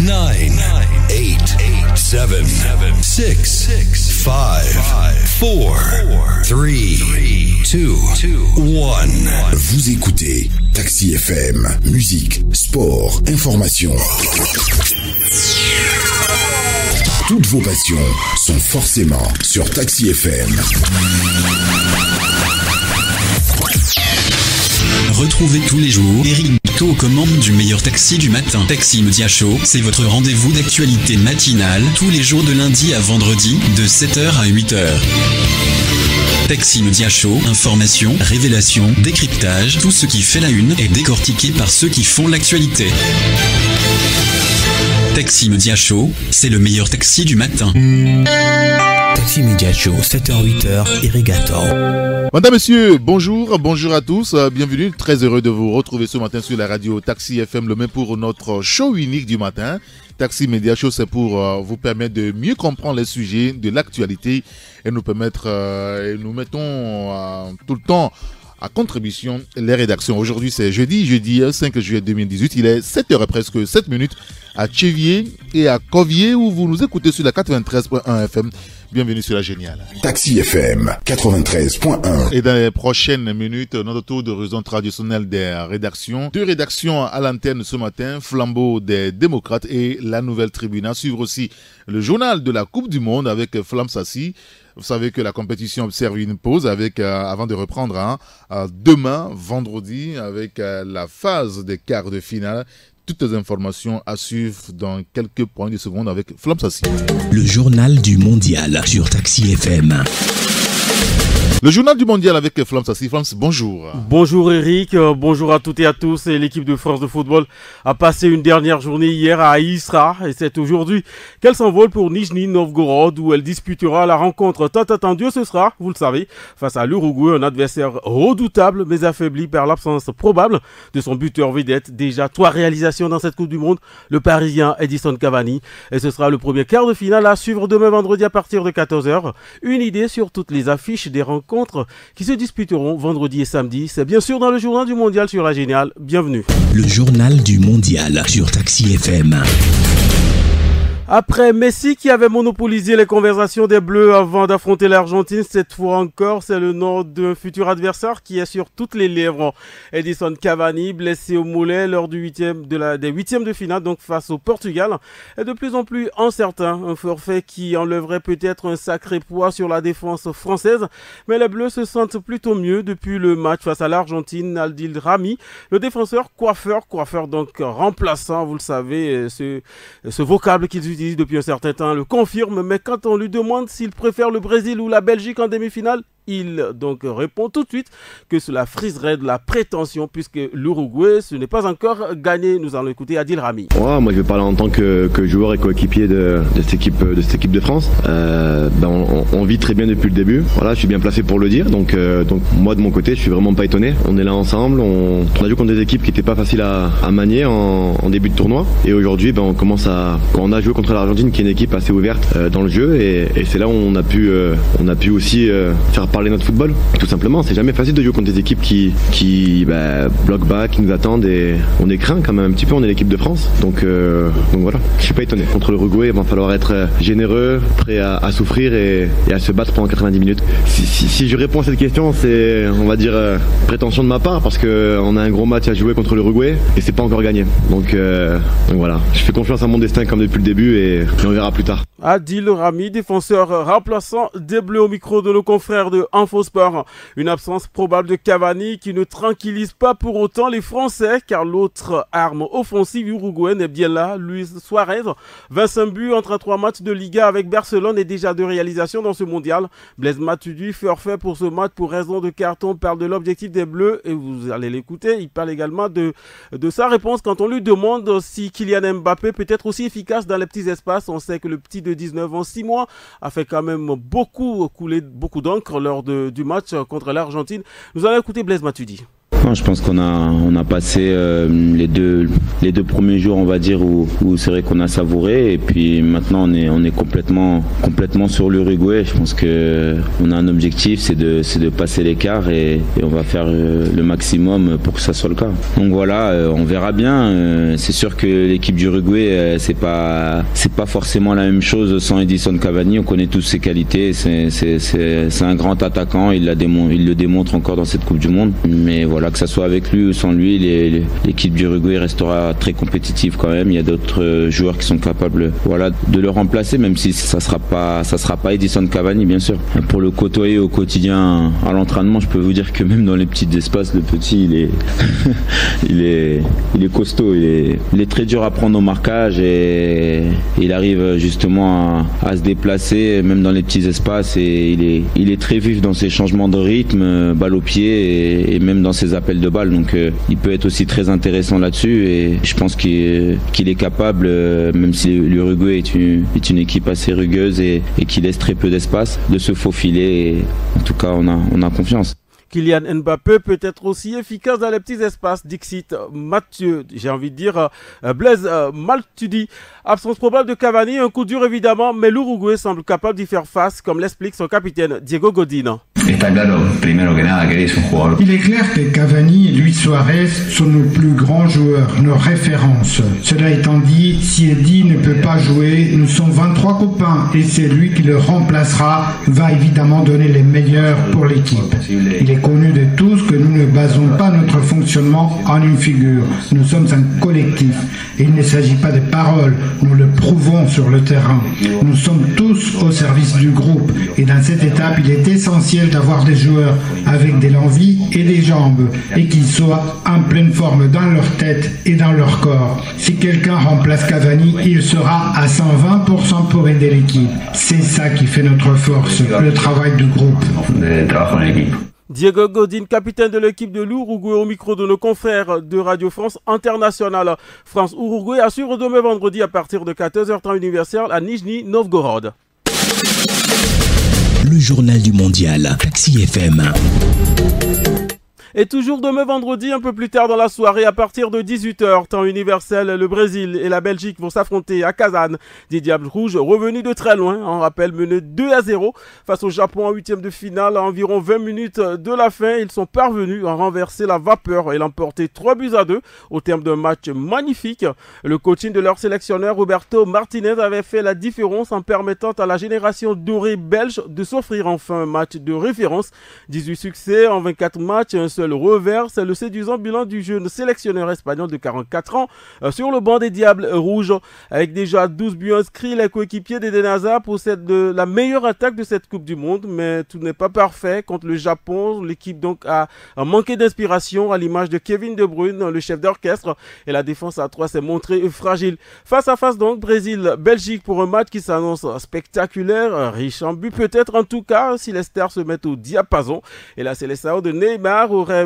9, 8, 7, 6, 5, 4, 3, 2, 1. Vous écoutez Taxi FM, musique, sport, information. Toutes vos passions sont forcément sur Taxi FM. Retrouvez tous les jours Eric aux commandes du meilleur taxi du matin. Taxi Média Show, c'est votre rendez-vous d'actualité matinale tous les jours de lundi à vendredi de 7h à 8h. Taxi Média Show, information, révélation, décryptage, tout ce qui fait la une est décortiqué par ceux qui font l'actualité. Taxi Média Show, c'est le meilleur taxi du matin. Taxi Média Show, 7h-8h, Irrigator. Madame, Messieurs, bonjour à tous, bienvenue, très heureux de vous retrouver ce matin sur la radio Taxi FM, le même pour notre show unique du matin. Taxi Média Show, c'est pour vous permettre de mieux comprendre les sujets de l'actualité et nous permettre, nous mettons tout le temps à contribution les rédactions. Aujourd'hui c'est jeudi 5 juillet 2018, il est 7h et presque 7 minutes à Tchevier et à Covier où vous nous écoutez sur la 93.1 FM. Bienvenue sur la géniale. Taxi FM 93.1. Et dans les prochaines minutes, notre tour d'horizon traditionnel des rédactions. 2 rédactions à l'antenne ce matin, Flambeau des démocrates et la Nouvelle Tribune. À suivre aussi le journal de la Coupe du Monde avec Flam Sassi. Vous savez que la compétition observe une pause avec, avant de reprendre demain, vendredi, avec la phase des quarts de finale. Toutes les informations à suivre dans quelques points de seconde avec Flam Sassi. Le journal du mondial sur Taxi FM. Le journal du mondial avec Flams Sassi. Flams, bonjour. Bonjour Eric, bonjour à toutes et à tous. Et l'équipe de France de football a passé une dernière journée hier à Isra et c'est aujourd'hui qu'elle s'envole pour Nijni Novgorod où elle disputera la rencontre tant attendue. Ce sera, vous le savez, face à l'Uruguay, un adversaire redoutable mais affaibli par l'absence probable de son buteur vedette. Déjà 3 réalisations dans cette Coupe du Monde, le Parisien Edison Cavani. Et ce sera le premier quart de finale à suivre demain vendredi à partir de 14h. Une idée sur toutes les affiches des rencontres qui se disputeront vendredi et samedi. C'est bien sûr dans le journal du mondial sur la géniale. Bienvenue. Le journal du mondial sur Taxi FM. Après Messi qui avait monopolisé les conversations des Bleus avant d'affronter l'Argentine, cette fois encore, c'est le nom d'un futur adversaire qui est sur toutes les lèvres. Edison Cavani, blessé au mollet lors des huitièmes de finale, donc face au Portugal, est de plus en plus incertain. Un forfait qui enlèverait peut-être un sacré poids sur la défense française, mais les Bleus se sentent plutôt mieux depuis le match face à l'Argentine. Adil Rami, le défenseur coiffeur donc remplaçant, vous le savez, ce vocable qu'ils utilisent depuis un certain temps le confirme, mais quand on lui demande s'il préfère le Brésil ou la Belgique en demi-finale, il donc répond tout de suite que cela friserait de la prétention puisque l'Uruguay ce n'est pas encore gagné. Nous allons écouter Adil Rami. Ouais, moi je vais parler en tant que joueur et coéquipier de cette équipe de France. On vit très bien depuis le début. Voilà, je suis bien placé pour le dire. Donc moi de mon côté, je suis vraiment pas étonné. On est là ensemble. On a joué contre des équipes qui n'étaient pas faciles à manier en début de tournoi. Et aujourd'hui, quand on a joué contre l'Argentine, qui est une équipe assez ouverte dans le jeu, et c'est là où on a pu aussi faire parler notre football. Tout simplement, c'est jamais facile de jouer contre des équipes qui bloquent bas, qui nous attendent, et on est craint quand même un petit peu. On est l'équipe de France, donc voilà. Je suis pas étonné. Contre l'Uruguay, il va falloir être généreux, prêt à souffrir et à se battre pendant 90 minutes. Si je réponds à cette question, c'est, on va dire, prétention de ma part, parce que on a un gros match à jouer contre l'Uruguay et c'est pas encore gagné. Donc voilà. Je fais confiance à mon destin comme depuis le début et on verra plus tard. Adil Rami, défenseur remplaçant des Bleus au micro de nos confrères de Infosport. Une absence probable de Cavani qui ne tranquillise pas pour autant les Français, car l'autre arme offensive uruguayenne est bien là, Luis Suarez. 25 buts entre 3 matchs de Liga avec Barcelone et déjà 2 réalisations dans ce mondial. Blaise Matuidi, forfait pour ce match pour raison de carton, parle de l'objectif des Bleus et vous allez l'écouter. Il parle également de sa réponse quand on lui demande si Kylian Mbappé peut être aussi efficace dans les petits espaces. On sait que le petit de 19 ans, 6 mois, a fait quand même couler beaucoup d'encre lors du match contre l'Argentine. Nous allons écouter Blaise Matuidi. Non, je pense qu'on a passé les deux premiers jours, on va dire, où c'est vrai qu'on a savouré, et puis maintenant on est complètement sur l'Uruguay. Je pense que on a un objectif, c'est de passer l'écart, et on va faire le maximum pour que ça soit le cas. Donc voilà, on verra bien. C'est sûr que l'équipe d'Uruguay, c'est pas forcément la même chose sans Edison Cavani. On connaît tous ses qualités. C'est un grand attaquant. Il le démontre encore dans cette Coupe du Monde. Mais voilà, que ça soit avec lui ou sans lui, l'équipe d'Uruguay restera très compétitive quand même. Il y a d'autres joueurs qui sont capables, voilà, de le remplacer, même si ça sera pas Edison Cavani, bien sûr. Pour le côtoyer au quotidien à l'entraînement, je peux vous dire que même dans les petits espaces, le petit, il est costaud. Il est très dur à prendre au marquage, et il arrive justement à se déplacer même dans les petits espaces, et il est très vif dans ses changements de rythme, balle au pied, et même dans ses appels de balle. Donc il peut être aussi très intéressant là-dessus, et je pense qu'il est capable, même si l'Uruguay est une équipe assez rugueuse et qui laisse très peu d'espace, de se faufiler. Et en tout cas, on a confiance. Kylian Mbappé peut être aussi efficace dans les petits espaces. Dixit Mathieu, j'ai envie de dire Blaise Matuidi. Absence probable de Cavani, un coup dur évidemment, mais l'Uruguay semble capable d'y faire face, comme l'explique son capitaine Diego Godin. Il est clair que Cavani et Luis Suarez sont nos plus grands joueurs, nos références. Cela étant dit, si Eddy ne peut pas jouer, nous sommes 23 copains, et c'est lui qui le remplacera, va évidemment donner les meilleurs pour l'équipe. Il est connu de tous que nous ne basons pas notre fonctionnement en une figure. Nous sommes un collectif, et il ne s'agit pas de paroles, nous le prouvons sur le terrain. Nous sommes tous au service du groupe, et dans cette étape, il est essentiel d'avoir des joueurs avec de l'envie et des jambes, et qui soient en pleine forme dans leur tête et dans leur corps. Si quelqu'un remplace Cavani, il sera à 120% pour aider l'équipe. C'est ça qui fait notre force, le travail du groupe. Diego Godin, capitaine de l'équipe de l'Uruguay, au micro de nos confrères de Radio France Internationale. France-Uruguay à suivre demain vendredi à partir de 14h temps universel à Nijni Novgorod. Le journal du mondial, Taxi FM. Et toujours demain vendredi, un peu plus tard dans la soirée, à partir de 18h, temps universel, le Brésil et la Belgique vont s'affronter à Kazan. Des Diables Rouges revenus de très loin, on rappelle menés 2-0 face au Japon en 8e de finale. À environ 20 minutes de la fin, ils sont parvenus à renverser la vapeur et l'emporter 3-2 au terme d'un match magnifique. Le coaching de leur sélectionneur Roberto Martinez avait fait la différence en permettant à la génération dorée belge de s'offrir enfin un match de référence. 18 succès en 24 matchs, un seul revers, c'est le séduisant bilan du jeune sélectionneur espagnol de 44 ans sur le banc des Diables Rouges. Avec déjà 12 buts inscrits, les coéquipiers d'Eden Hazard possèdent la meilleure attaque de cette Coupe du Monde, mais tout n'est pas parfait. Contre le Japon, l'équipe donc a manqué d'inspiration, à l'image de Kevin De Bruyne, le chef d'orchestre, et la défense à 3 s'est montrée fragile. Face à face donc, Brésil-Belgique pour un match qui s'annonce spectaculaire, riche en buts peut-être, en tout cas si les stars se mettent au diapason. Et la Seleção de Neymar aurait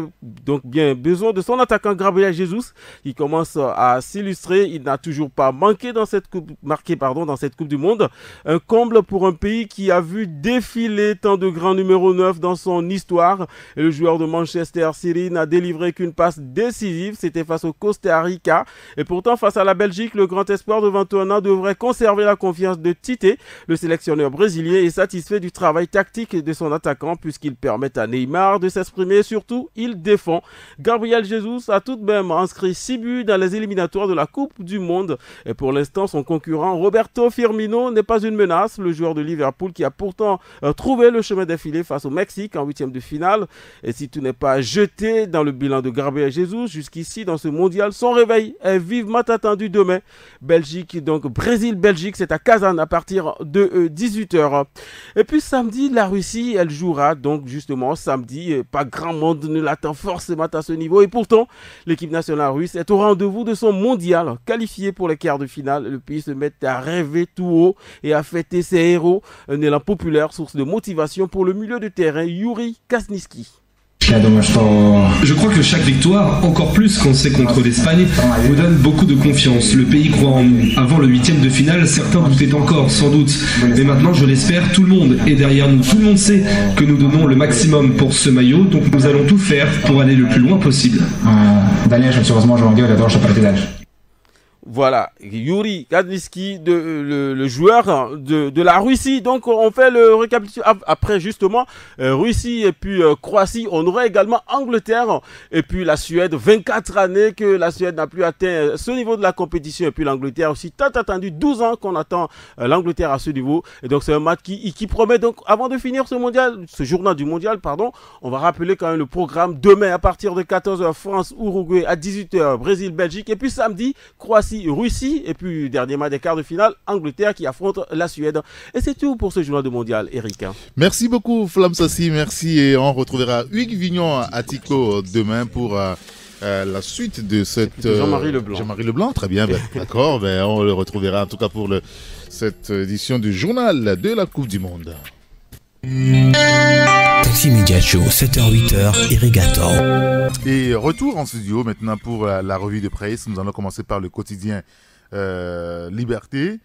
donc bien besoin de son attaquant Gabriel Jesus, qui commence à s'illustrer. Il n'a toujours pas marqué dans cette Coupe du Monde. Un comble pour un pays qui a vu défiler tant de grands numéro 9 dans son histoire. Et le joueur de Manchester City n'a délivré qu'une passe décisive, c'était face au Costa Rica. Et pourtant, face à la Belgique, le grand espoir de 21 ans devrait conserver la confiance de Tite. Le sélectionneur brésilien est satisfait du travail tactique de son attaquant, puisqu'il permet à Neymar de s'exprimer, et surtout il défend. Gabriel Jesus a tout de même inscrit 6 buts dans les éliminatoires de la Coupe du Monde. Et pour l'instant, son concurrent Roberto Firmino n'est pas une menace. Le joueur de Liverpool qui a pourtant trouvé le chemin défilé face au Mexique en 8e de finale. Et si tout n'est pas jeté dans le bilan de Gabriel Jesus, jusqu'ici dans ce mondial, son réveil est vivement attendu demain. Brésil-Belgique, c'est à Kazan à partir de 18h. Et puis samedi, la Russie, elle jouera donc justement samedi. Pas grand monde ne l'attend forcément à ce niveau, et pourtant l'équipe nationale russe est au rendez-vous de son mondial. Qualifié pour les quarts de finale, le pays se met à rêver tout haut et à fêter ses héros, un élan populaire, source de motivation pour le milieu de terrain Yuri Kasniski. Je crois que chaque victoire, encore plus quand c'est contre l'Espagne, vous donne beaucoup de confiance. Le pays croit en nous. Avant le 8e de finale, certains doutaient encore, sans doute. Mais maintenant, je l'espère, tout le monde est derrière nous. Tout le monde sait que nous donnons le maximum pour ce maillot, donc nous allons tout faire pour aller le plus loin possible. Voilà, Yuri Gadlitsky, le joueur de la Russie. Donc on fait le récapitulatif. Après justement Russie et puis Croatie, on aurait également Angleterre et puis la Suède. 24 années que la Suède n'a plus atteint ce niveau de la compétition, et puis l'Angleterre aussi, tant attendu, 12 ans qu'on attend l'Angleterre à ce niveau. Et donc c'est un match qui promet. Donc avant de finir ce journal du mondial, on va rappeler quand même le programme. Demain à partir de 14h, France, Uruguay, à 18h, Brésil, Belgique, et puis samedi, Croatie, Russie, et puis dernier match des quarts de finale, Angleterre qui affronte la Suède. Et c'est tout pour ce journal de mondial, Eric. Merci beaucoup Flamme Sassi, merci, et on retrouvera Hugues Vignon à Tico demain pour la suite de cette... Jean-Marie Leblanc. Jean-Marie Leblanc, très bien, d'accord, on le retrouvera en tout cas pour cette édition du journal de la Coupe du Monde. Taxi Média Show, 7h-8h, Irrigator. Et retour en studio maintenant pour la revue de presse. Nous allons commencer par le quotidien Liberté.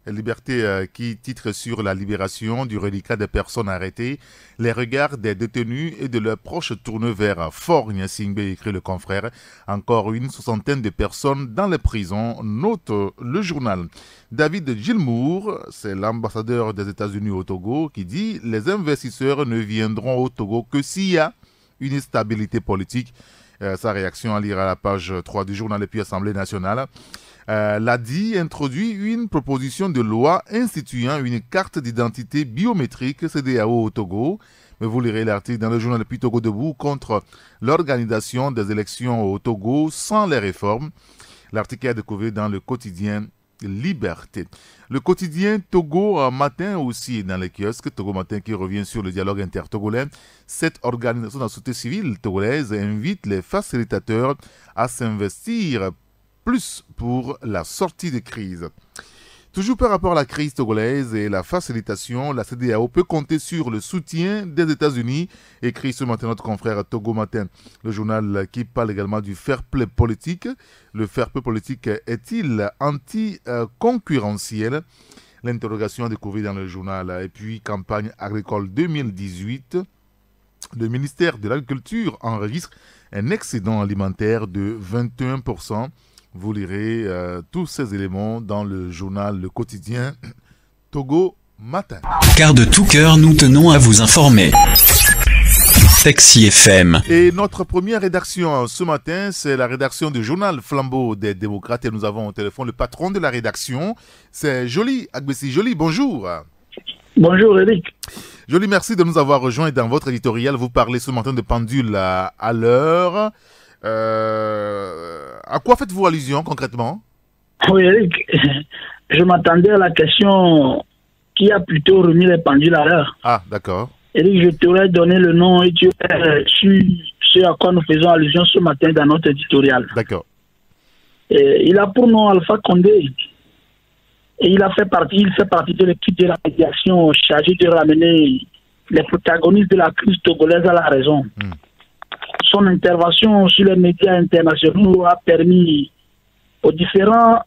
Liberté qui titre sur la libération du reliquat des personnes arrêtées. Les regards des détenus et de leurs proches tournent vers Fort Nyasingbe, écrit le confrère. Encore une soixantaine de personnes dans les prisons, note le journal. David Gilmour, c'est l'ambassadeur des États-Unis au Togo, qui dit « Les investisseurs ne viendront au Togo que s'il y a une stabilité politique ». Sa réaction à lire à la page 3 du journal et puis Assemblée nationale. L'ADI introduit une proposition de loi instituant une carte d'identité biométrique CEDEAO au Togo. Mais vous lirez l'article dans le journal Puis Togo Debout contre l'organisation des élections au Togo sans les réformes. L'article est découvert dans le quotidien Liberté. Le quotidien Togo Matin aussi dans les kiosques. Togo Matin qui revient sur le dialogue intertogolais. Cette organisation de la société civile togolaise invite les facilitateurs à s'investir plus pour la sortie de crise. Toujours par rapport à la crise togolaise et la facilitation, la CEDEAO peut compter sur le soutien des États-Unis, écrit ce matin notre confrère Togo Matin. Le journal qui parle également du fair play politique. Le fair play politique est-il anti-concurrentiel? L'interrogation est découverte dans le journal. Et puis, campagne agricole 2018. Le ministère de l'Agriculture enregistre un excédent alimentaire de 21%. Vous lirez tous ces éléments dans le journal Le Quotidien Togo Matin. Car de tout cœur, nous tenons à vous informer. Taxi FM. Et notre première rédaction ce matin, c'est la rédaction du journal Flambeau des démocrates. Et nous avons au téléphone le patron de la rédaction, c'est Joly Agbessi. Joly, bonjour. Bonjour Eric. Joly, merci de nous avoir rejoints dans votre éditorial. Vous parlez ce matin de pendule à l'heure. À quoi faites-vous allusion concrètement? Oui Eric, je m'attendais à la question qui a plutôt remis les pendules à l'heure. Ah, d'accord. Eric, je t'aurais donné le nom et tu aurais su ce à quoi nous faisons allusion ce matin dans notre éditorial. D'accord. Il a pour nom Alpha Condé. Et il fait partie de l'équipe de la médiation chargée de ramener les protagonistes de la crise togolaise à la raison. Son intervention sur les médias internationaux a permis aux différents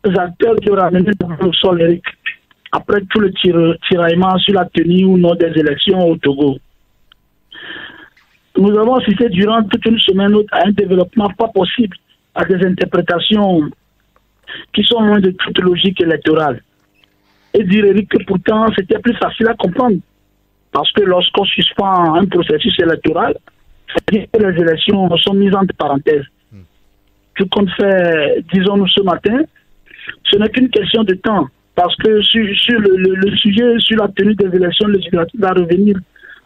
acteurs de ramener le sol, Eric, après tout le tiraillement sur la tenue ou non des élections au Togo. Nous avons assisté durant toute une semaine à un développement pas possible, à des interprétations qui sont loin de toute logique électorale. Et dire, Eric, que pourtant c'était plus facile à comprendre. Parce que lorsqu'on suspend un processus électoral, c'est-à-dire que les élections sont mises entre parenthèses. Tout compte fait, disons-nous ce matin, ce n'est qu'une question de temps. Parce que sur le sujet, sur la tenue des élections législatives, va revenir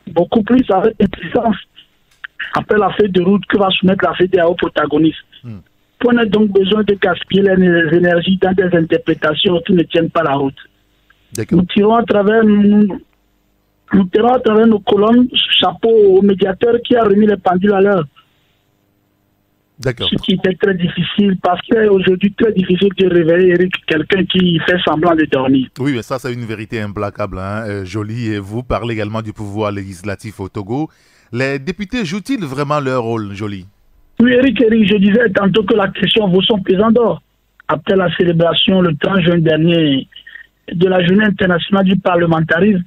beaucoup plus avec insistance après la feuille de route que va soumettre la CEDEAO aux protagonistes. On a donc besoin de gaspiller les énergies dans des interprétations qui ne tiennent pas la route. Nous tirons à travers nos colonnes chapeau au médiateur qui a remis les pendules à l'heure. Ce qui était très difficile parce qu'il est aujourd'hui très difficile de réveiller Eric, quelqu'un qui fait semblant de dormir. Oui, mais ça c'est une vérité implacable. Joly, et vous parlez également du pouvoir législatif au Togo. Les députés jouent-ils vraiment leur rôle, Joly? Oui, Eric, je disais tantôt que la question vaut son pesant d'or. Après la célébration le 30 juin dernier de la Journée internationale du parlementarisme,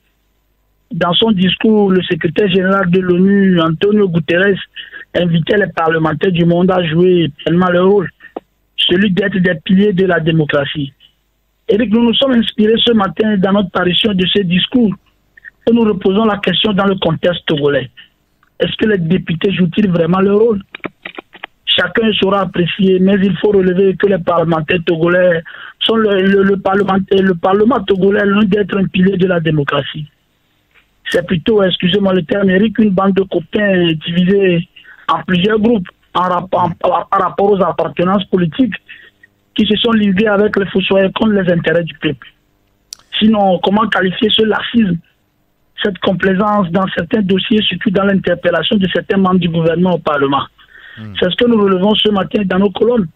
dans son discours, le secrétaire général de l'ONU, Antonio Guterres, invitait les parlementaires du monde à jouer pleinement leur rôle, celui d'être des piliers de la démocratie. Eric, nous nous sommes inspirés ce matin dans notre parution de ce discours et nous reposons la question dans le contexte togolais. Est-ce que les députés jouent-ils vraiment leur rôle? Chacun saura apprécier, mais il faut relever que les parlementaires togolais sont le Parlement togolais loin d'être un pilier de la démocratie. C'est plutôt, excusez-moi le terme, Eric, une bande de copains divisés en plusieurs groupes par rapport aux appartenances politiques qui se sont ligués avec les fossoyeurs contre les intérêts du peuple. Sinon, comment qualifier ce laxisme, cette complaisance dans certains dossiers, surtout dans l'interpellation de certains membres du gouvernement au Parlement? C'est ce que nous relevons ce matin dans nos colonnes.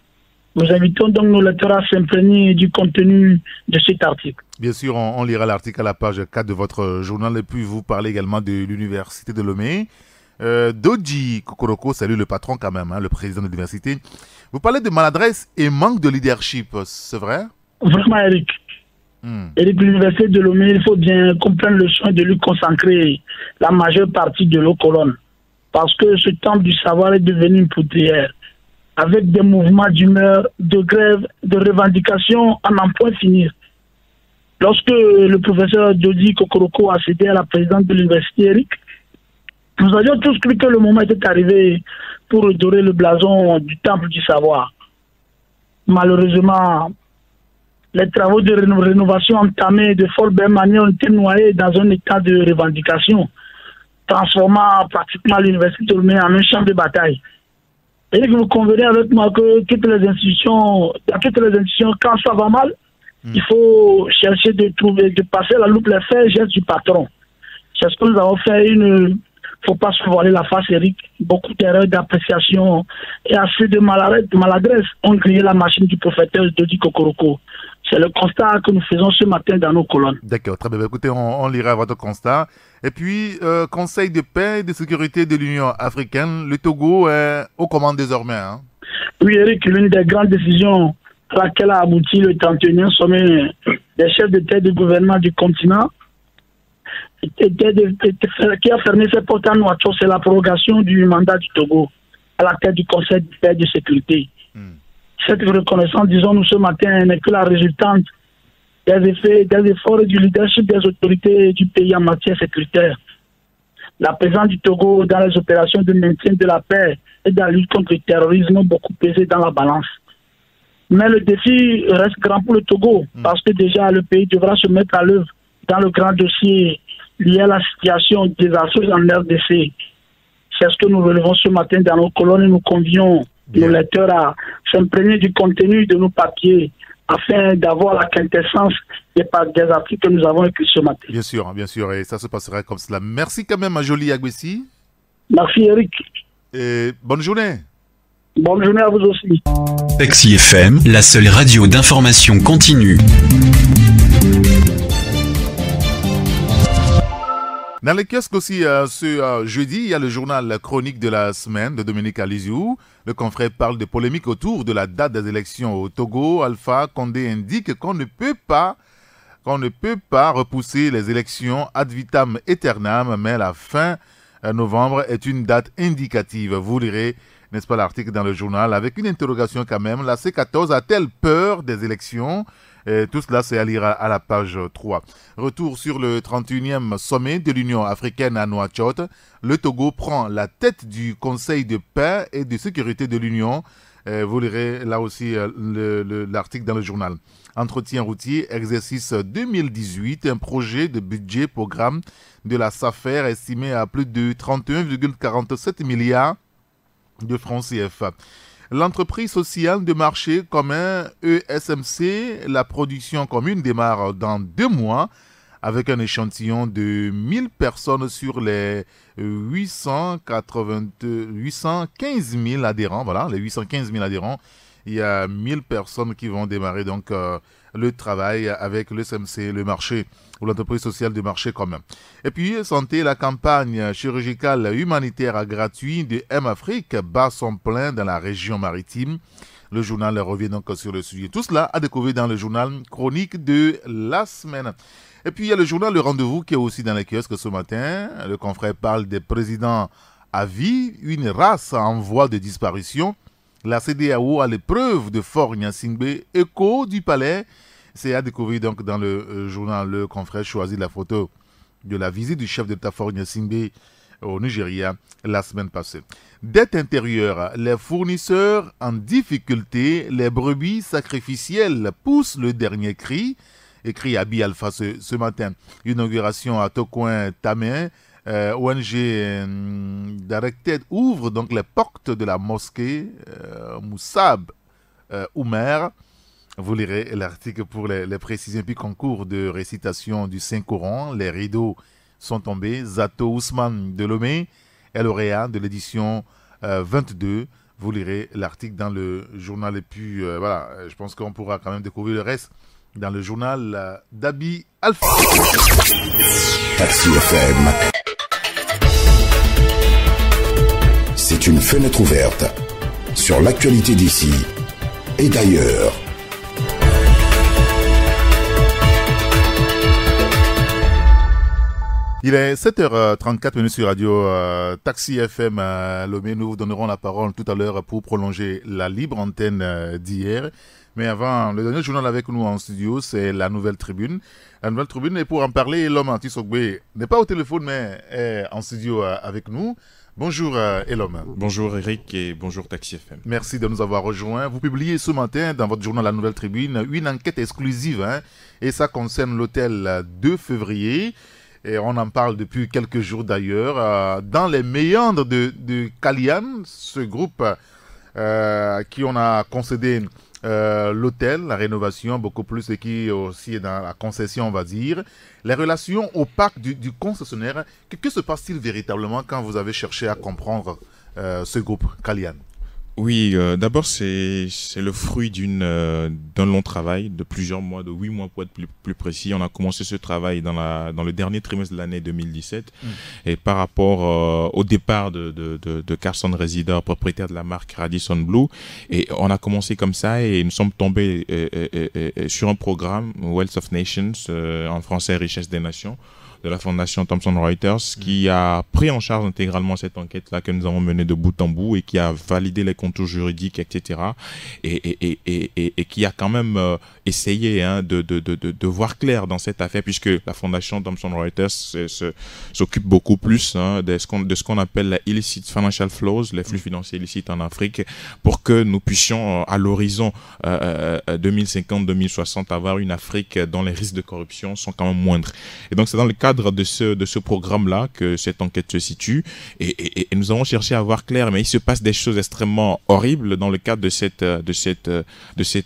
Nous invitons donc nos lecteurs à s'imprégner du contenu de cet article. Bien sûr, on lira l'article à la page 4 de votre journal et puis vous parlez également de l'Université de Lomé. Doji Kokoroko, salut le patron quand même, le président de l'université. Vous parlez de maladresse et manque de leadership, c'est vrai? Vraiment, Eric. Eric, l'Université de Lomé, il faut bien qu'on prenne le soin de lui consacrer la majeure partie de nos colonnes. Parce que ce temple du savoir est devenu une poudrière, avec des mouvements d'humeur, de grève, de revendications à n'en point finir. Lorsque le professeur Doji Kokoroko a cédé à la présidente de l'université, Eric, nous avions tous cru que le moment était arrivé pour redorer le blason du temple du savoir. Malheureusement, les travaux de rénovation entamés de fort belle manière ont été noyés dans un état de revendication, transformant pratiquement l'université de Lomé en un champ de bataille. Et vous convenez avec moi que toutes les institutions, quand ça va mal, il faut chercher de passer la loupe les faits et gestes du patron. C'est ce que nous avons fait. Il ne faut pas se voiler la face, Eric. Beaucoup d'erreurs d'appréciation et assez de maladresse ont grillé la machine du professeur Doji Kokoroko. C'est le constat que nous faisons ce matin dans nos colonnes. D'accord, très bien. Écoutez, on lira votre constat. Et puis, Conseil de paix et de sécurité de l'Union africaine, le Togo est aux commandes désormais. Oui, Eric, l'une des grandes décisions à laquelle a abouti le 31e sommet des chefs d'État et de gouvernement du continent, qui a fermé ses portes à Nouakchott, c'est la prorogation du mandat du Togo à la tête du Conseil de paix et de sécurité. Cette reconnaissance, disons-nous ce matin, n'est que la résultante des efforts et du leadership des autorités du pays en matière sécuritaire. La présence du Togo dans les opérations de maintien de la paix et de la lutte contre le terrorisme ont beaucoup pesé dans la balance. Mais le défi reste grand pour le Togo, parce que déjà le pays devra se mettre à l'œuvre dans le grand dossier lié à la situation désastreuse en RDC. C'est ce que nous relevons ce matin dans nos colonnes et nous convions nos lecteurs à s'imprégner du contenu de nos papiers afin d'avoir la quintessence des articles que nous avons écrits ce matin. Bien sûr, et ça se passera comme cela. Merci quand même à Joly Agbessi. Merci Eric. Et bonne journée. Bonne journée à vous aussi. Taxi FM, la seule radio d'information continue. Dans les kiosques aussi, ce jeudi, il y a le journal chronique de la semaine de Dominique Aliziou. Le confrère parle de polémiques autour de la date des élections au Togo. Alpha Condé indique qu'on ne peut pas repousser les élections ad vitam aeternam, mais la fin novembre est une date indicative. Vous lirez, n'est-ce pas, l'article dans le journal avec une interrogation quand même. La C14 a-t-elle peur des élections? Tout cela, c'est à lire à la page 3. Retour sur le 31e sommet de l'Union africaine à Nouakchott. Le Togo prend la tête du Conseil de paix et de sécurité de l'Union. Vous lirez là aussi l'article dans le journal. Entretien routier, exercice 2018, un projet de budget programme de la SAFER estimé à plus de 31,47 milliards de francs CFA. L'entreprise sociale de marché commun ESMC, la production commune démarre dans 2 mois avec un échantillon de 1000 personnes sur les 815 000 adhérents. Voilà, les 815 000 adhérents il y a 1000 personnes qui vont démarrer donc le travail avec le SMC, le marché ou l'entreprise sociale de marché commun. Et puis, santé, la campagne chirurgicale humanitaire gratuite de M-Afrique bat son plein dans la région maritime. Le journal revient donc sur le sujet. Tout cela à découvrir dans le journal chronique de la semaine. Et puis, il y a le journal Le Rendez-vous qui est aussi dans les kiosques ce matin. Le confrère parle des présidents à vie, une race en voie de disparition. La CEDEAO a l'épreuve de Faure Gnassingbé, écho du palais. C'est à découvrir donc dans le journal. Le confrère choisit la photo de la visite du chef d'État Faure Gnassingbé au Nigeria la semaine passée. Dette intérieure, les fournisseurs en difficulté, les brebis sacrificielles poussent le dernier cri. Écrit Abi Alpha ce matin. Inauguration à Tokoin Tamin. ONG Directed ouvre donc les portes de la mosquée Moussab Oumer. Vous lirez l'article pour les précisions. Puis concours de récitation du Saint-Coran. Les rideaux sont tombés. Zato Ousmane Delomé est lauréat de l'édition 22. Vous lirez l'article dans le journal. Et puis voilà, je pense qu'on pourra quand même découvrir le reste dans le journal d'Abi Alpha. Taxi FM. C'est une fenêtre ouverte sur l'actualité d'ici et d'ailleurs. Il est 7h34 sur Radio Taxi FM Lomé. Nous vous donnerons la parole tout à l'heure pour prolonger la libre antenne d'hier. Mais avant, le dernier journal avec nous en studio, c'est La Nouvelle Tribune. La Nouvelle Tribune, et pour en parler, l'homme Antisogbe n'est pas au téléphone, mais est en studio avec nous. Bonjour Elom. Bonjour Eric et bonjour Taxi FM. Merci de nous avoir rejoints. Vous publiez ce matin dans votre journal La Nouvelle Tribune une enquête exclusive, et ça concerne l'hôtel 2 février. Et on en parle depuis quelques jours d'ailleurs. Dans les méandres de Kalian, ce groupe qui on a concédé l'hôtel, la rénovation, beaucoup plus, et qui aussi est dans la concession, on va dire. Les relations opaques du concessionnaire, que se passe-t-il véritablement quand vous avez cherché à comprendre ce groupe Kalian? Oui, d'abord c'est le fruit d'un long travail de plusieurs mois, de 8 mois pour être plus précis. On a commencé ce travail dans le dernier trimestre de l'année 2017 et par rapport au départ de Carson Residor, propriétaire de la marque Radisson Blu, et on a commencé comme ça et nous sommes tombés sur un programme Wealth of Nations, en français Richesse des Nations, de la fondation Thomson Reuters, qui a pris en charge intégralement cette enquête-là que nous avons menée de bout en bout et qui a validé les contours juridiques, etc. Et qui a quand même essayé de voir clair dans cette affaire, puisque la fondation Thomson Reuters s'occupe beaucoup plus de ce qu'on appelle la illicit financial flows, les flux financiers illicites en Afrique, pour que nous puissions, à l'horizon 2050-2060, avoir une Afrique dont les risques de corruption sont quand même moindres. Et donc c'est dans le cadre de ce programme-là que cette enquête se situe et nous avons cherché à voir clair, mais il se passe des choses extrêmement horribles dans le cadre de cette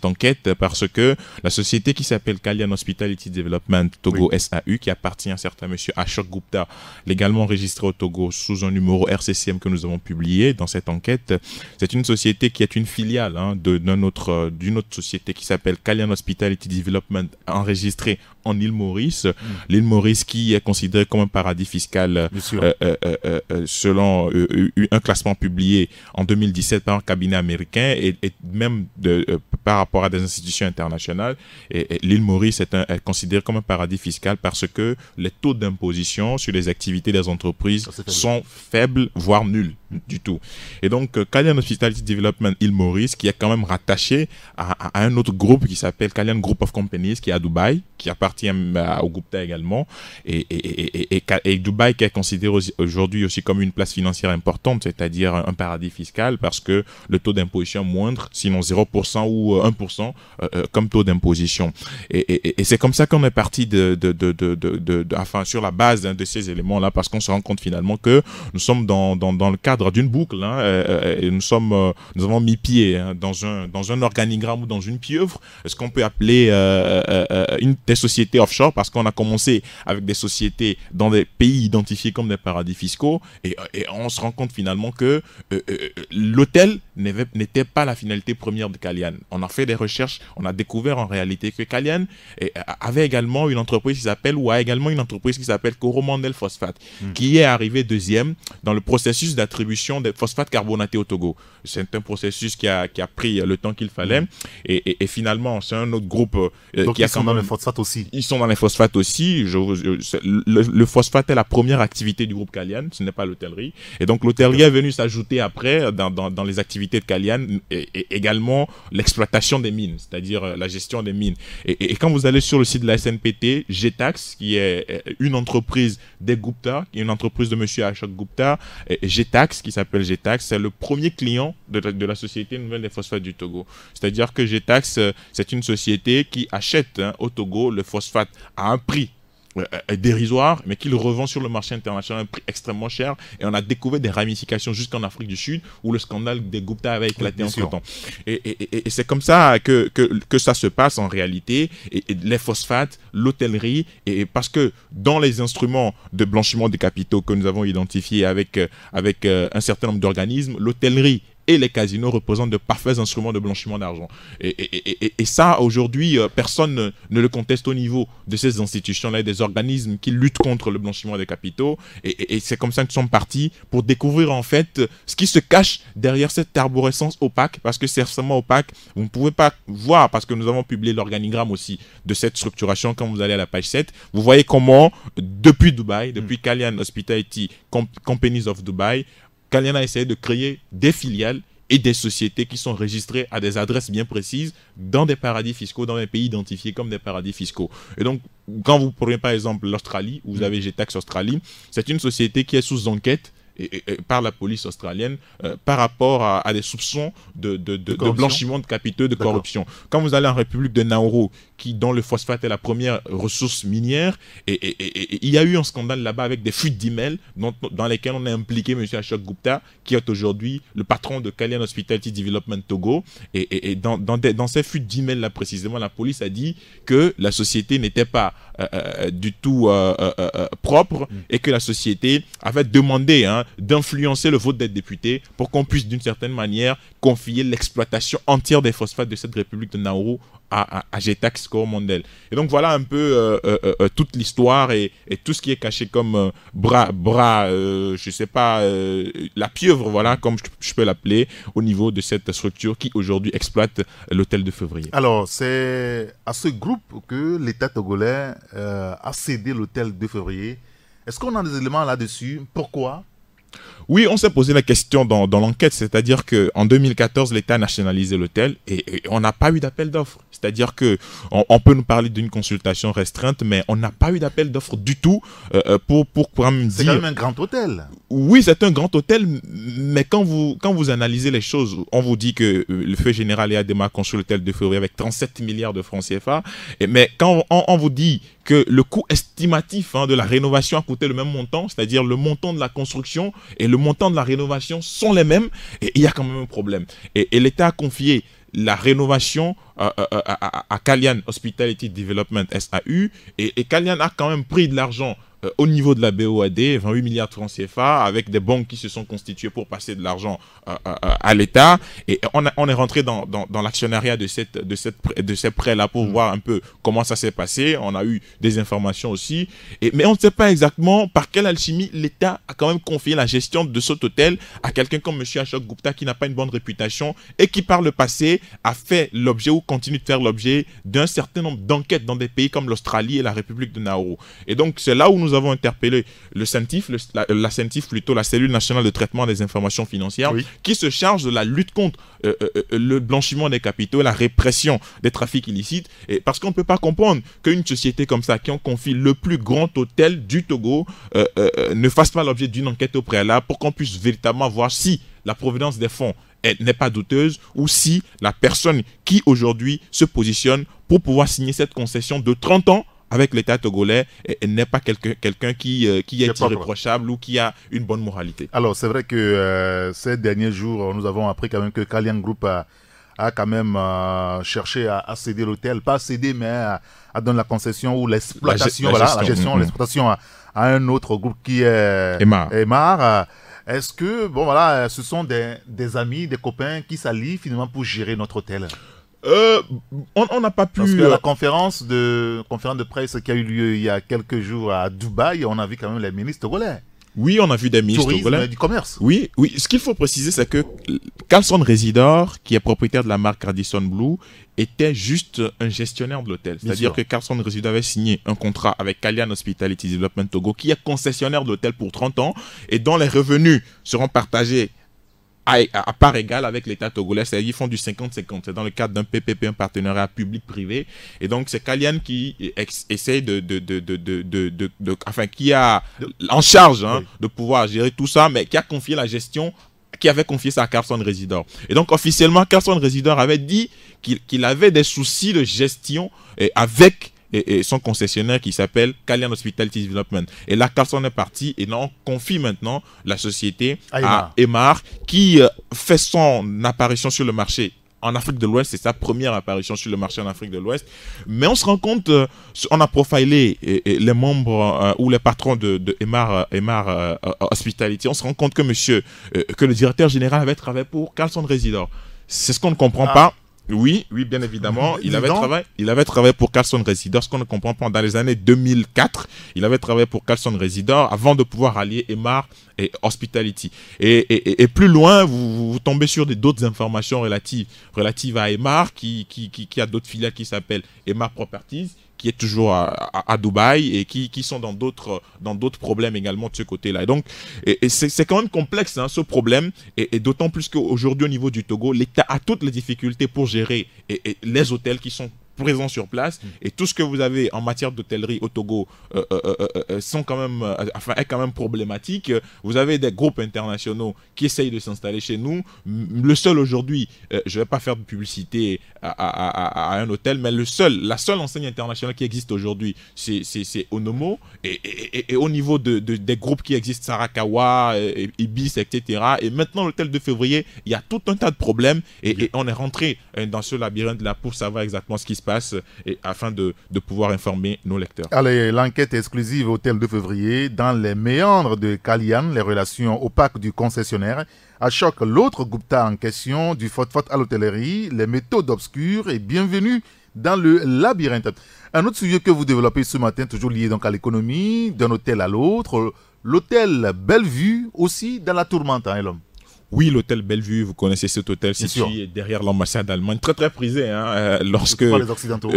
enquête, parce que la société qui s'appelle Kalian Hospitality Development Togo SAU, qui appartient à un certain monsieur Ashok Gupta, légalement enregistré au Togo sous un numéro RCCM que nous avons publié dans cette enquête, c'est une société qui est une filiale d'une autre société qui s'appelle Kalian Hospitality Development, enregistrée en île Maurice. L'île Maurice qui est considérée comme un paradis fiscal selon un classement publié en 2017 par un cabinet américain et même par rapport à des institutions internationales. Et l'île Maurice est considérée comme un paradis fiscal parce que les taux d'imposition sur les activités des entreprises sont faibles, voire nuls du tout. Et donc, Kalian Hospitality Development île Maurice, qui est quand même rattaché à un autre groupe qui s'appelle Kalian Group of Companies, qui est à Dubaï, qui appartient au Gupta également, et Dubaï qui est considéré aujourd'hui aussi comme une place financière importante, c'est-à-dire un paradis fiscal, parce que le taux d'imposition est moindre, sinon 0% ou 1% comme taux d'imposition. Et c'est comme ça qu'on est parti enfin, sur la base de ces éléments-là, parce qu'on se rend compte finalement que nous sommes dans le cadre d'une boucle, et nous avons mis pied dans un organigramme ou dans une pieuvre, ce qu'on peut appeler une des sociétés offshore, parce qu'on a commencé avec des sociétés dans des pays identifiés comme des paradis fiscaux, et on se rend compte finalement que l'hôtel n'était pas la finalité première de Calian. On a fait des recherches, on a découvert en réalité que Calian avait également une entreprise qui s'appelle, ou a également une entreprise qui s'appelle Coromandel Phosphate, qui est arrivée deuxième dans le processus d'attribution des phosphates carbonatés au Togo. C'est un processus qui a pris le temps qu'il fallait, et finalement c'est un autre groupe donc qui ils sont dans les phosphates aussi. Ils sont dans les phosphates aussi. Le phosphate est la première activité du groupe Calian, ce n'est pas l'hôtellerie, et donc l'hôtellerie est venue s'ajouter après dans les activités de Calian, et également l'exploitation des mines, c'est-à-dire la gestion des mines. Et quand vous allez sur le site de la SNPT, Getax, qui est une entreprise des Gupta, qui est une entreprise de monsieur Ashok Gupta, Getax, qui s'appelle Getax, c'est le premier client de la société nouvelle des phosphates du Togo. C'est-à-dire que Getax, c'est une société qui achète au Togo le phosphate à un prix dérisoire, mais qui le revend sur le marché international à un prix extrêmement cher, et on a découvert des ramifications jusqu'en Afrique du Sud où le scandale des Gupta avait éclaté entre temps. Et c'est comme ça que ça se passe en réalité, et les phosphates, l'hôtellerie, et parce que dans les instruments de blanchiment des capitaux que nous avons identifiés avec un certain nombre d'organismes, l'hôtellerie et les casinos représentent de parfaits instruments de blanchiment d'argent. Et ça, aujourd'hui, personne ne le conteste au niveau de ces institutions-là, des organismes qui luttent contre le blanchiment des capitaux. Et c'est comme ça que nous sommes partis pour découvrir en fait ce qui se cache derrière cette arborescence opaque, parce que c'est extrêmement opaque. Vous ne pouvez pas voir, parce que nous avons publié l'organigramme aussi de cette structuration quand vous allez à la page 7. Vous voyez comment, depuis Dubaï, depuis Calian Hospitality Companies of Dubai, Calian a essayé de créer des filiales et des sociétés qui sont registrées à des adresses bien précises dans des paradis fiscaux, dans des pays identifiés comme des paradis fiscaux. Et donc, quand vous prenez par exemple l'Australie, où vous avez Getax Australie, c'est une société qui est sous enquête par la police australienne par rapport à des soupçons de blanchiment de capitaux, de corruption. Quand vous allez en République de Nauru, dont le phosphate est la première ressource minière, et il y a eu un scandale là-bas avec des fuites d'emails dans lesquels on a impliqué M. Ashok Gupta, qui est aujourd'hui le patron de Calian Hospitality Development Togo, et dans ces fuites d'emails là précisément, la police a dit que la société n'était pas du tout propre, et que la société avait demandé d'influencer le vote des députés pour qu'on puisse d'une certaine manière confier l'exploitation entière des phosphates de cette République de Nauru à Getax Coromandel. Et donc voilà un peu toute l'histoire et tout ce qui est caché comme je sais pas, la pieuvre, voilà, comme je peux l'appeler, au niveau de cette structure qui aujourd'hui exploite l'hôtel de Février. Alors, c'est à ce groupe que l'État togolais a cédé l'hôtel de Février. Est-ce qu'on a des éléments là-dessus? Pourquoi? Oui, on s'est posé la question dans l'enquête, c'est-à-dire qu'en 2014, l'État a nationalisé l'hôtel et on n'a pas eu d'appel d'offres. C'est-à-dire qu'on peut nous parler d'une consultation restreinte, mais on n'a pas eu d'appel d'offres du tout pour me dire... C'est quand même un grand hôtel. Oui, c'est un grand hôtel, mais quand vous analysez les choses, on vous dit que le feu général Adema a construit l'hôtel de Février avec 37 milliards de francs CFA, mais quand on vous dit que le coût estimatif de la rénovation a coûté le même montant, c'est-à-dire le montant de la construction et le montant de la rénovation sont les mêmes, et il y a quand même un problème. Et l'État a confié la rénovation à Calian Hospitality Development SAU, et Calian a quand même pris de l'argent au niveau de la BOAD, 28 milliards de francs CFA, avec des banques qui se sont constituées pour passer de l'argent à l'État. Et on est rentré dans l'actionnariat de ces prêts-là pour voir un peu comment ça s'est passé. On a eu des informations aussi. Mais on ne sait pas exactement par quelle alchimie l'État a quand même confié la gestion de cet hôtel à quelqu'un comme M. Ashok Gupta, qui n'a pas une bonne réputation et qui par le passé a fait l'objet ou continue de faire l'objet d'un certain nombre d'enquêtes dans des pays comme l'Australie et la République de Nauru. Et donc c'est là où nous avons interpellé le CENTIF, la CENTIF plutôt, la cellule nationale de traitement des informations financières, oui, qui se charge de la lutte contre le blanchiment des capitaux, la répression des trafics illicites. Et parce qu'on ne peut pas comprendre qu'une société comme ça, qui en confie le plus grand hôtel du Togo, ne fasse pas l'objet d'une enquête au préalable pour qu'on puisse véritablement voir si la provenance des fonds n'est pas douteuse, ou si la personne qui aujourd'hui se positionne pour pouvoir signer cette concession de 30 ans avec l'État togolais n'est pas quelqu'un qui est irréprochable ou qui a une bonne moralité. Alors, c'est vrai que ces derniers jours, nous avons appris quand même que Calian Group a a quand même cherché à céder l'hôtel, pas céder, mais à donner la concession ou l'exploitation, la gestion, l'exploitation à un autre groupe qui est Emar. Est-ce que, ce sont des amis, des copains qui s'allient finalement pour gérer notre hôtel? On n'a pas pu... Parce que la conférence de presse qui a eu lieu il y a quelques jours à Dubaï, on a vu quand même les ministres togolais. Oui, on a vu des ministres togolais. Du commerce. Oui. Ce qu'il faut préciser, c'est que Carlson Residor, qui est propriétaire de la marque Radisson Blu, était juste un gestionnaire de l'hôtel. C'est-à-dire que Carlson Residor avait signé un contrat avec Kalian Hospitality Development Togo, qui est concessionnaire de l'hôtel pour 30 ans et dont les revenus seront partagés à part égale avec l'État togolais, c'est-à-dire qu'ils font du 50-50. C'est dans le cadre d'un PPP, un partenariat public-privé. Et donc, c'est Kalian qui essaye qui a en charge de pouvoir gérer tout ça, mais qui a confié la gestion, qui avait confié ça à Carlson Residor. Et donc, officiellement, Carlson Residor avait dit qu'il avait des soucis de gestion avec et son concessionnaire qui s'appelle Kalian Hospitality Development. Et là, Carlson est parti et là, on confie maintenant la société à Emar qui fait son apparition sur le marché en Afrique de l'Ouest. C'est sa première apparition sur le marché en Afrique de l'Ouest. Mais on se rend compte, on a profilé les membres ou les patrons de Emar Hospitality. On se rend compte que que le directeur général avait travaillé pour Carlson Residor. C'est ce qu'on ne comprend pas. Oui, bien évidemment. Il avait travaillé pour Carlson Residor, ce qu'on ne comprend pas. Dans les années 2004, il avait travaillé pour Carlson Residor avant de pouvoir allier Emar et Hospitality. Et plus loin, vous tombez sur d'autres informations relatives à Emar, qui a d'autres filiales qui s'appellent Emar Properties, qui est toujours à Dubaï et qui sont dans d'autres problèmes également de ce côté-là. Et donc, c'est quand même complexe ce problème, et d'autant plus qu'aujourd'hui au niveau du Togo, l'État a toutes les difficultés pour gérer les hôtels qui sont présents sur place, et tout ce que vous avez en matière d'hôtellerie au Togo est quand même problématique. Vous avez des groupes internationaux qui essayent de s'installer chez nous. Le seul aujourd'hui, je ne vais pas faire de publicité à un hôtel, mais la seule enseigne internationale qui existe aujourd'hui, c'est Onomo, et au niveau des groupes qui existent, Sarakawa, Ibis, etc. Et maintenant, l'hôtel de février, il y a tout un tas de problèmes, et on est rentré dans ce labyrinthe-là pour savoir exactement ce qui se passe, et afin de pouvoir informer nos lecteurs. Allez, l'enquête exclusive Hôtel de février. Dans les méandres de Kalian, les relations opaques du concessionnaire, à choc l'autre Gupta en question, du faute à l'hôtellerie, les méthodes obscures, et bienvenue dans le labyrinthe. Un autre sujet que vous développez ce matin, toujours lié donc à l'économie, d'un hôtel à l'autre, l'hôtel Bellevue aussi dans la tourmente, l'homme. Oui, l'hôtel Bellevue, vous connaissez cet hôtel situé derrière l'ambassade d'Allemagne, très très prisé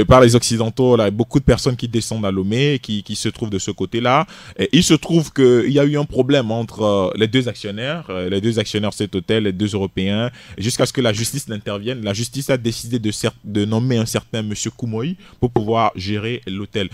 par les Occidentaux. Là, beaucoup de personnes qui descendent à Lomé, qui se trouvent de ce côté-là. Et il se trouve qu'il y a eu un problème entre les deux actionnaires de cet hôtel, les deux Européens, jusqu'à ce que la justice n'intervienne. La justice a décidé de nommer un certain monsieur Koumoï pour pouvoir gérer l'hôtel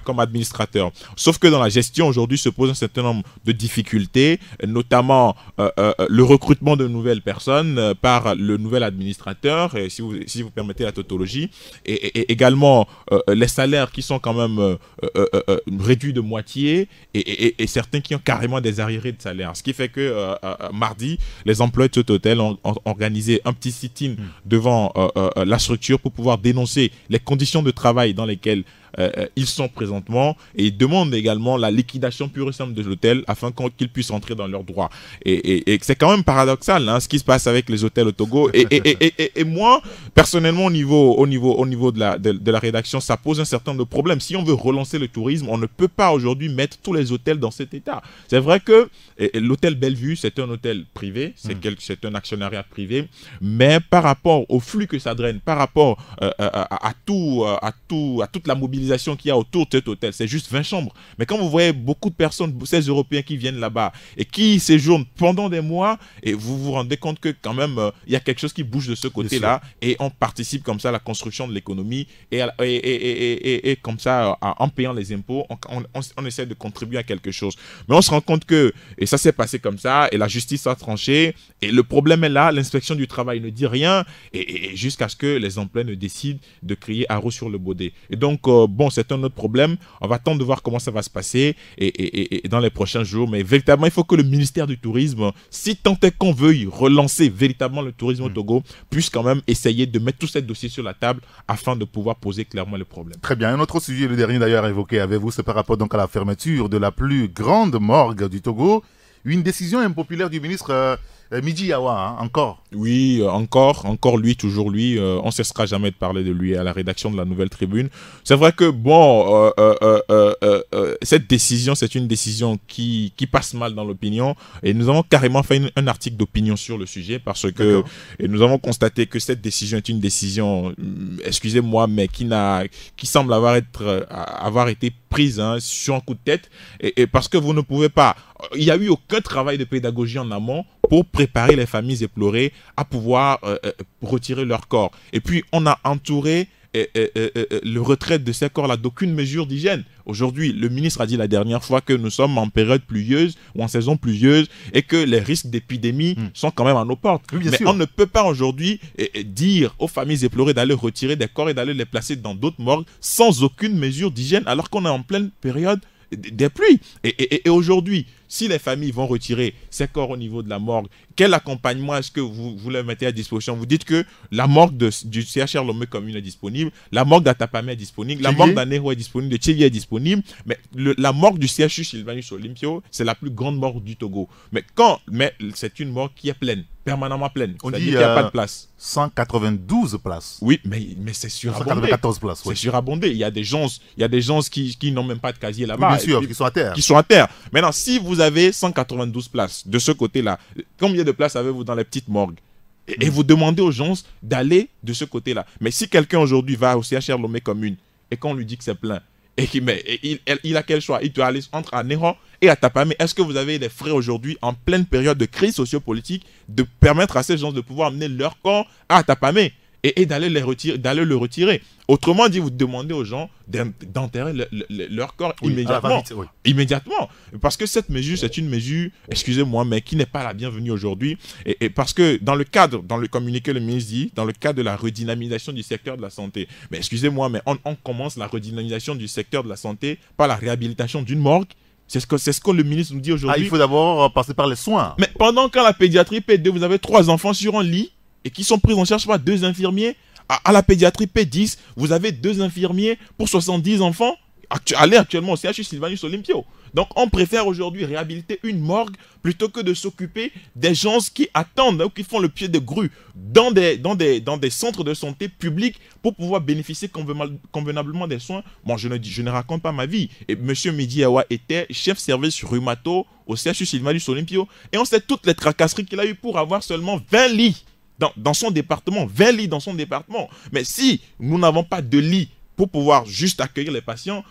comme administrateur. Sauf que dans la gestion aujourd'hui se pose un certain nombre de difficultés, notamment le recrutement de nouvelles personnes par le nouvel administrateur, si vous permettez la tautologie, et également les salaires qui sont quand même réduits de moitié, et certains qui ont carrément des arriérés de salaire. Ce qui fait que mardi, les employés de cet hôtel ont organisé un petit sit-in devant la structure pour pouvoir dénoncer les conditions de travail dans lesquelles ils sont présentement, et ils demandent également la liquidation pure et simple de l'hôtel afin qu'ils puissent entrer dans leurs droits. Et c'est quand même paradoxal ce qui se passe avec les hôtels au Togo. Et moi, personnellement, au niveau de la rédaction, ça pose un certain nombre de problèmes. Si on veut relancer le tourisme, on ne peut pas aujourd'hui mettre tous les hôtels dans cet état. C'est vrai que l'hôtel Bellevue, c'est un hôtel privé, c'est un actionnariat privé, mais par rapport au flux que ça draine, par rapport à toute la mobilisation qu'il y a autour de cet hôtel, c'est juste 20 chambres. Mais quand vous voyez beaucoup de personnes, ces Européens qui viennent là-bas et qui séjournent pendant des mois, et vous vous rendez compte que quand même, il y a quelque chose qui bouge de ce côté-là, et on participe comme ça à la construction de l'économie, et comme ça, en payant les impôts, on essaie de contribuer à quelque chose. Mais on se rend compte que, et ça s'est passé comme ça, et la justice a tranché, et le problème est là, l'inspection du travail ne dit rien, et jusqu'à ce que les employés ne décident de crier haro sur le baudet. Et donc, bon, c'est un autre problème. On va attendre de voir comment ça va se passer et dans les prochains jours. Mais véritablement, il faut que le ministère du Tourisme, si tant est qu'on veuille relancer véritablement le tourisme au Togo, puisse quand même essayer de mettre tous ces dossiers sur la table afin de pouvoir poser clairement le problème. Très bien. Un autre sujet, le dernier d'ailleurs évoqué avec vous, c'est par rapport donc à la fermeture de la plus grande morgue du Togo. Une décision impopulaire du ministre Midi Yawa, encore. Oui, encore lui, toujours lui. On ne cessera jamais de parler de lui à la rédaction de la Nouvelle Tribune. C'est vrai que, bon, cette décision, c'est une décision qui passe mal dans l'opinion. Et nous avons carrément fait un article d'opinion sur le sujet parce que et nous avons constaté que cette décision est une décision, excusez-moi, mais qui semble avoir été prise sur un coup de tête. Et parce que vous ne pouvez pas... Il n'y a eu aucun travail de pédagogie en amont pour préparer les familles éplorées à pouvoir retirer leur corps. Et puis, on a entouré le retrait de ces corps-là d'aucune mesure d'hygiène. Aujourd'hui, le ministre a dit la dernière fois que nous sommes en période pluvieuse ou en saison pluvieuse et que les risques d'épidémie sont quand même à nos portes. Oui, mais on ne peut pas aujourd'hui dire aux familles éplorées d'aller retirer des corps et d'aller les placer dans d'autres morgues sans aucune mesure d'hygiène alors qu'on est en pleine période des pluies. Et aujourd'hui, si les familles vont retirer ces corps au niveau de la morgue, quel accompagnement est-ce que vous les mettez à disposition? Vous dites que la morgue du CHR Lomé Commune est disponible, la morgue d'Atapamé est disponible, la morgue d'Anéro est disponible, de Tchévi est disponible, mais la morgue du CHU Sylvanus Olympio, c'est la plus grande morgue du Togo. Mais c'est une morgue qui est pleine, permanemment pleine. On dit qu'il n'y a pas de place. 192 places. Oui, mais c'est surabondé. 194 places, oui. C'est surabondé. Il y a des gens qui n'ont même pas de casier là-bas. Oui, bien sûr, qui sont à terre. Qui sont à terre. Maintenant, si vous avez 192 places de ce côté-là, combien de places avez-vous dans les petites morgues? Et vous demandez aux gens d'aller de ce côté-là. Mais si quelqu'un aujourd'hui va au CHR Lomé Commune et qu'on lui dit que c'est plein, il a quel choix? Il doit aller entre Anéro et Atapamé. Est-ce que vous avez des frais aujourd'hui, en pleine période de crise sociopolitique, de permettre à ces gens de pouvoir amener leur corps à Atapamé et d'aller le retirer? Autrement dit, vous demandez aux gens d'enterrer leur corps immédiatement. Immédiatement. Parce que cette mesure, c'est une mesure, excusez-moi, mais qui n'est pas la bienvenue aujourd'hui. Et parce que dans le communiqué, le ministre dit, dans le cadre de la redynamisation du secteur de la santé, mais excusez-moi, mais on commence la redynamisation du secteur de la santé par la réhabilitation d'une morgue. C'est ce que le ministre nous dit aujourd'hui. Il faut d'abord passer par les soins. Mais pendant qu'à la pédiatrie P2, vous avez 3 enfants sur un lit et qui sont pris en charge par 2 infirmiers, à la pédiatrie P10, vous avez 2 infirmiers pour 70 enfants. Allez actuellement au CHU Sylvanus Olympio. Donc on préfère aujourd'hui réhabiliter une morgue plutôt que de s'occuper des gens qui attendent ou qui font le pied de grue dans des centres de santé publics pour pouvoir bénéficier convenablement des soins. Bon, je ne raconte pas ma vie. Et M. Midi Yawa était chef service rhumato au CHU Sylvanus Olympio et on sait toutes les tracasseries qu'il a eues pour avoir seulement 20 lits dans son département. 20 lits dans son département. Mais si nous n'avons pas de lits pour pouvoir juste accueillir les patients,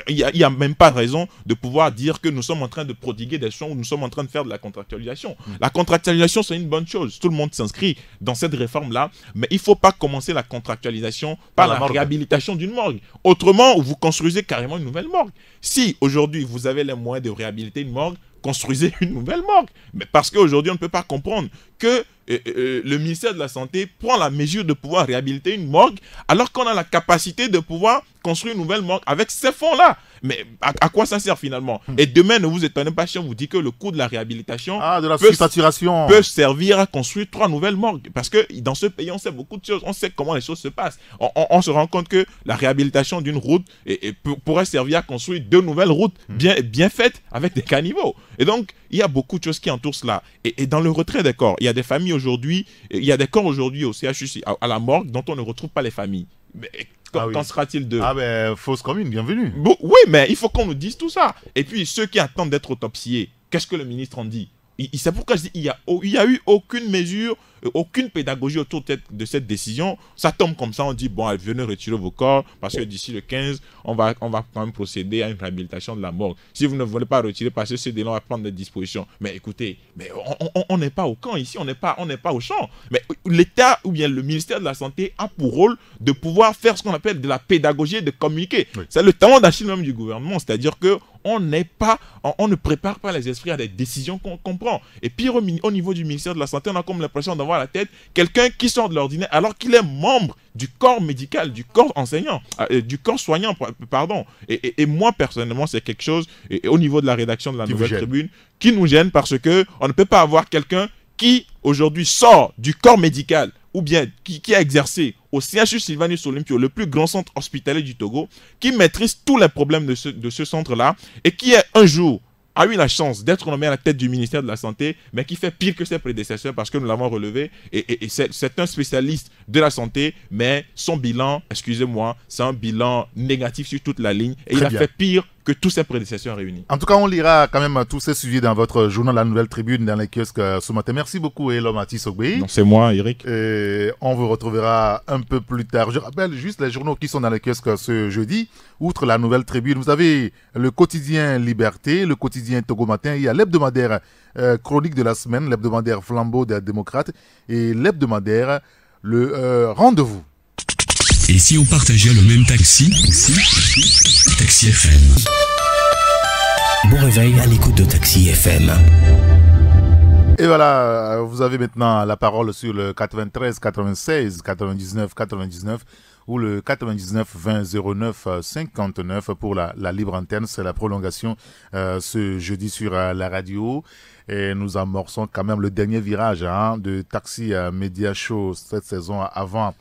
il n'y a même pas raison de pouvoir dire que nous sommes en train de prodiguer des soins ou nous sommes en train de faire de la contractualisation. La contractualisation, c'est une bonne chose. Tout le monde s'inscrit dans cette réforme-là, mais il ne faut pas commencer la contractualisation par la réhabilitation d'une morgue. Autrement, vous construisez carrément une nouvelle morgue. Si aujourd'hui, vous avez les moyens de réhabiliter une morgue, construisez une nouvelle morgue. Mais parce qu'aujourd'hui, on ne peut pas comprendre que le ministère de la Santé prend la mesure de pouvoir réhabiliter une morgue alors qu'on a la capacité de pouvoir construire une nouvelle morgue avec ces fonds-là. Mais à quoi ça sert finalement? Et demain, ne vous étonnez pas si on vous dit que le coût de la réhabilitation peut servir à construire 3 nouvelles morgues. Parce que dans ce pays, on sait beaucoup de choses. On sait comment les choses se passent. On se rend compte que la réhabilitation d'une route pourrait servir à construire 2 nouvelles routes bien faites avec des caniveaux. Et donc, il y a beaucoup de choses qui entourent cela. Et dans le retrait des corps, il y a des familles aujourd'hui, il y a des corps aujourd'hui au CHU, à la morgue, dont on ne retrouve pas les familles. Mais qu'en sera-t-il de... Fausse commune, bienvenue. Oui, mais il faut qu'on nous dise tout ça. Et puis, ceux qui attendent d'être autopsiés, qu'est-ce que le ministre en dit? C'est pourquoi je dis il n'y a eu aucune mesure, aucune pédagogie autour de cette décision. Ça tombe comme ça, on dit, bon, venez retirer vos corps, parce que d'ici le 15, on va quand même procéder à une réhabilitation de la morgue. Si vous ne voulez pas retirer, parce que c'est délai, on va prendre des dispositions. Mais écoutez, on n'est pas au camp ici, on n'est pas au champ. Mais l'État ou bien le ministère de la Santé a pour rôle de pouvoir faire ce qu'on appelle de la pédagogie et de communiquer. Oui. C'est le talent d'Achille même du gouvernement, c'est-à-dire que on ne prépare pas les esprits à des décisions qu'on prend. Et pire, au niveau du ministère de la Santé, on a comme l'impression d'avoir à la tête quelqu'un qui sort de l'ordinaire alors qu'il est membre du corps médical, du corps enseignant, du corps soignant, pardon. Et moi, personnellement, c'est quelque chose, et au niveau de la rédaction de la Nouvelle Tribune, qui nous gêne parce qu'on ne peut pas avoir quelqu'un qui, aujourd'hui, sort du corps médical ou bien qui a exercé au CHU Sylvanus Olympio, le plus grand centre hospitalier du Togo, qui maîtrise tous les problèmes de ce centre-là et qui est un jour a eu la chance d'être nommé à la tête du ministère de la Santé, mais qui fait pire que ses prédécesseurs parce que nous l'avons relevé. Et c'est un spécialiste de la santé, mais son bilan, excusez-moi, c'est un bilan négatif sur toute la ligne. Et il a fait pire que tous ses prédécesseurs réunis. En tout cas, on lira quand même tous ces sujets dans votre journal La Nouvelle Tribune, dans les kiosques ce matin. Merci beaucoup, Elo Mathis Ogbe. C'est moi, Eric. Et on vous retrouvera un peu plus tard. Je rappelle juste les journaux qui sont dans les kiosques ce jeudi. Outre La Nouvelle Tribune, vous avez le quotidien Liberté, le quotidien Togo Matin. Il y a l'hebdomadaire Chronique de la semaine, l'hebdomadaire Flambeau des démocrates et l'hebdomadaire le Rendez-vous. Et si on partageait le même taxi? Taxi FM. Bon réveil à l'écoute de Taxi FM. Et voilà, vous avez maintenant la parole sur le 93 96 99 99 ou le 99 20 09 59 pour la libre antenne. C'est la prolongation ce jeudi sur la radio. Et nous amorçons quand même le dernier virage de Taxi Media Show cette saison avant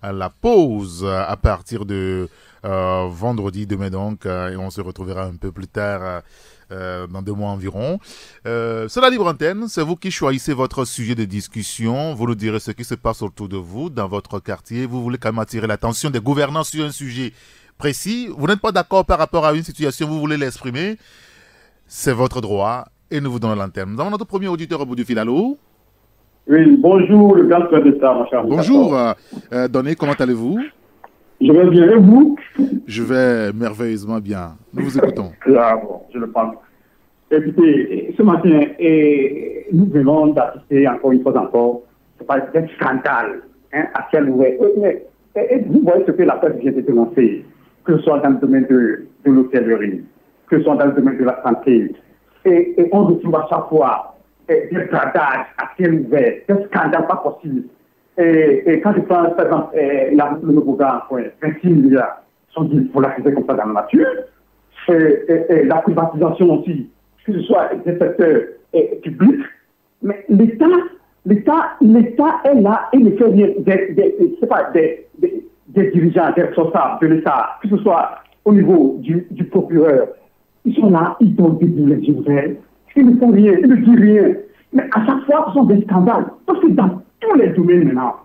la pause à partir de vendredi demain donc. Et on se retrouvera un peu plus tard dans 2 mois environ. C'est la libre antenne, c'est vous qui choisissez votre sujet de discussion. Vous nous direz ce qui se passe autour de vous, dans votre quartier. Vous voulez quand même attirer l'attention des gouvernants sur un sujet précis. Vous n'êtes pas d'accord par rapport à une situation, vous voulez l'exprimer. C'est votre droit et nous vous donnons l'antenne. Nous avons notre premier auditeur au bout du fil. Allô? Oui, bonjour, le grand frère de ça, mon cher. Bonjour, Donné, comment allez-vous? Je vais bien, et vous? Je vais merveilleusement bien. Nous vous écoutons. Ah bon, je le pense. Écoutez, ce matin, nous venons d'assister encore une fois encore, c'est pas un scandale, à ciel ouvert. Et vous voyez ce que la presse vient de dénoncer, que ce soit dans le domaine de l'hôtellerie, que ce soit dans le domaine de la santé. Et on retrouve à chaque fois des bradages à ciel ouvert, des scandales pas possibles. Et quand je prends, par exemple, le nouveau gars, 26 milliards, sont dit pour l'accuser comme ça dans la nature, et la privatisation aussi, que ce soit des secteurs publics, mais l'État est là et ne fait rien, des dirigeants, des responsables de l'État, que ce soit au niveau du procureur, ils sont là, ils ont des les yeux ouverts, ils ne font rien, ils ne disent rien. Mais à chaque fois, ce sont des scandales. Parce que dans tous les domaines maintenant,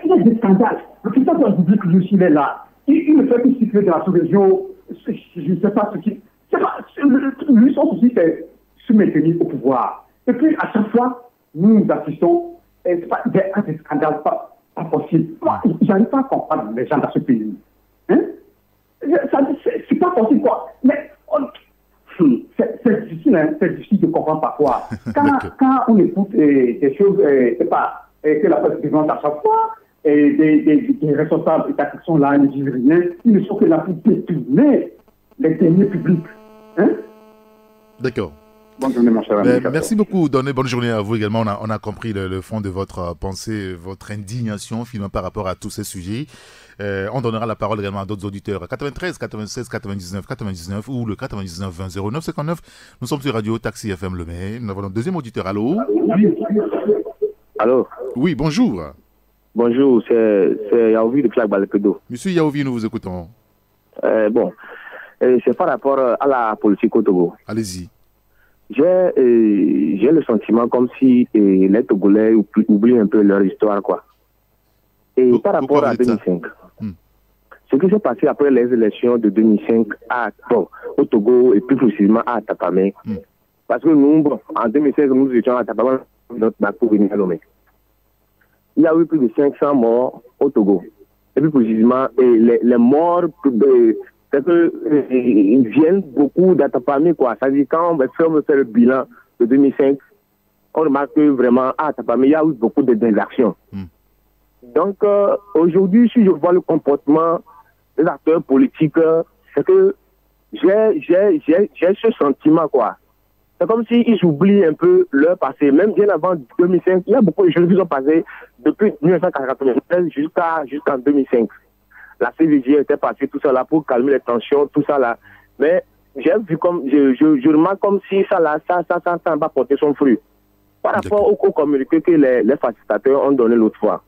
il y a des scandales. Le président de la République, lui, il est là. Il ne fait que cycler de la sous-région. Je ne sais pas ce qui. Lui, son souci, c'est se maintenir au pouvoir. Et puis, à chaque fois, nous assistons à des scandales pas possibles. Moi, je n'arrive pas à comprendre les gens dans ce pays. Hein? C'est pas possible, quoi. Mais c'est difficile de comprendre parfois. Quand on écoute des choses, c'est pas que la presse présente à chaque fois, et des responsables étatiques sont là, ils ne disent rien, ils ne sont que là pour détourner les deniers publics. Hein? D'accord. Bonne journée, mon cher ami. Merci beaucoup, Donné. Bonne journée à vous également. On a compris le fond de votre pensée, votre indignation finalement par rapport à tous ces sujets. On donnera la parole également à d'autres auditeurs. 93 96 99 99 ou le 99 20 09 59. Nous sommes sur Radio Taxi FM Le Mai. Nous avons notre deuxième auditeur. Allô? Allô? Oui, bonjour. Bonjour, c'est Yaouvi de Claque Balepedo. Monsieur Yaouvi, nous vous écoutons. C'est par rapport à la politique au Togo. Allez-y. J'ai le sentiment comme si les Togolais oublient un peu leur histoire, quoi. Et par rapport à 2005, ce qui s'est passé après les élections de 2005 au Togo et plus précisément à Tapamé, parce que nous, en 2016, nous étions à Tapamé, notre bac pour venir à Lomé. Il y a eu plus de 500 morts au Togo. Et plus précisément, les morts, c'est qu'ils viennent beaucoup d'Atapamé, quoi. Ça dit quand on veut faire le bilan de 2005, on remarque que vraiment, à Atapamé, il y a eu beaucoup d'exactions. Donc, aujourd'hui, si je vois le comportement des acteurs politiques, c'est que j'ai ce sentiment, quoi. C'est comme s'ils oublient un peu leur passé. Même bien avant 2005, il y a beaucoup de choses qui sont passées depuis 1993 jusqu'en 2005. La CVJ était passée, tout ça là, pour calmer les tensions, tout ça là. Mais j'ai vu comme, je remarque comme si ça n'a pas porté son fruit. Par rapport au communiqué que les facilitateurs ont donné l'autre fois.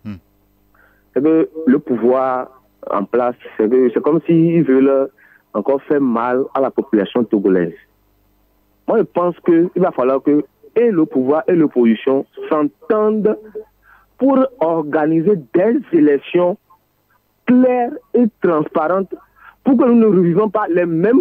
C'est que le pouvoir en place, c'est comme s'ils veulent encore faire mal à la population togolaise. Moi, je pense qu'il va falloir que et le pouvoir et l'opposition s'entendent pour organiser des élections claires et transparentes pour que nous ne revivions pas les mêmes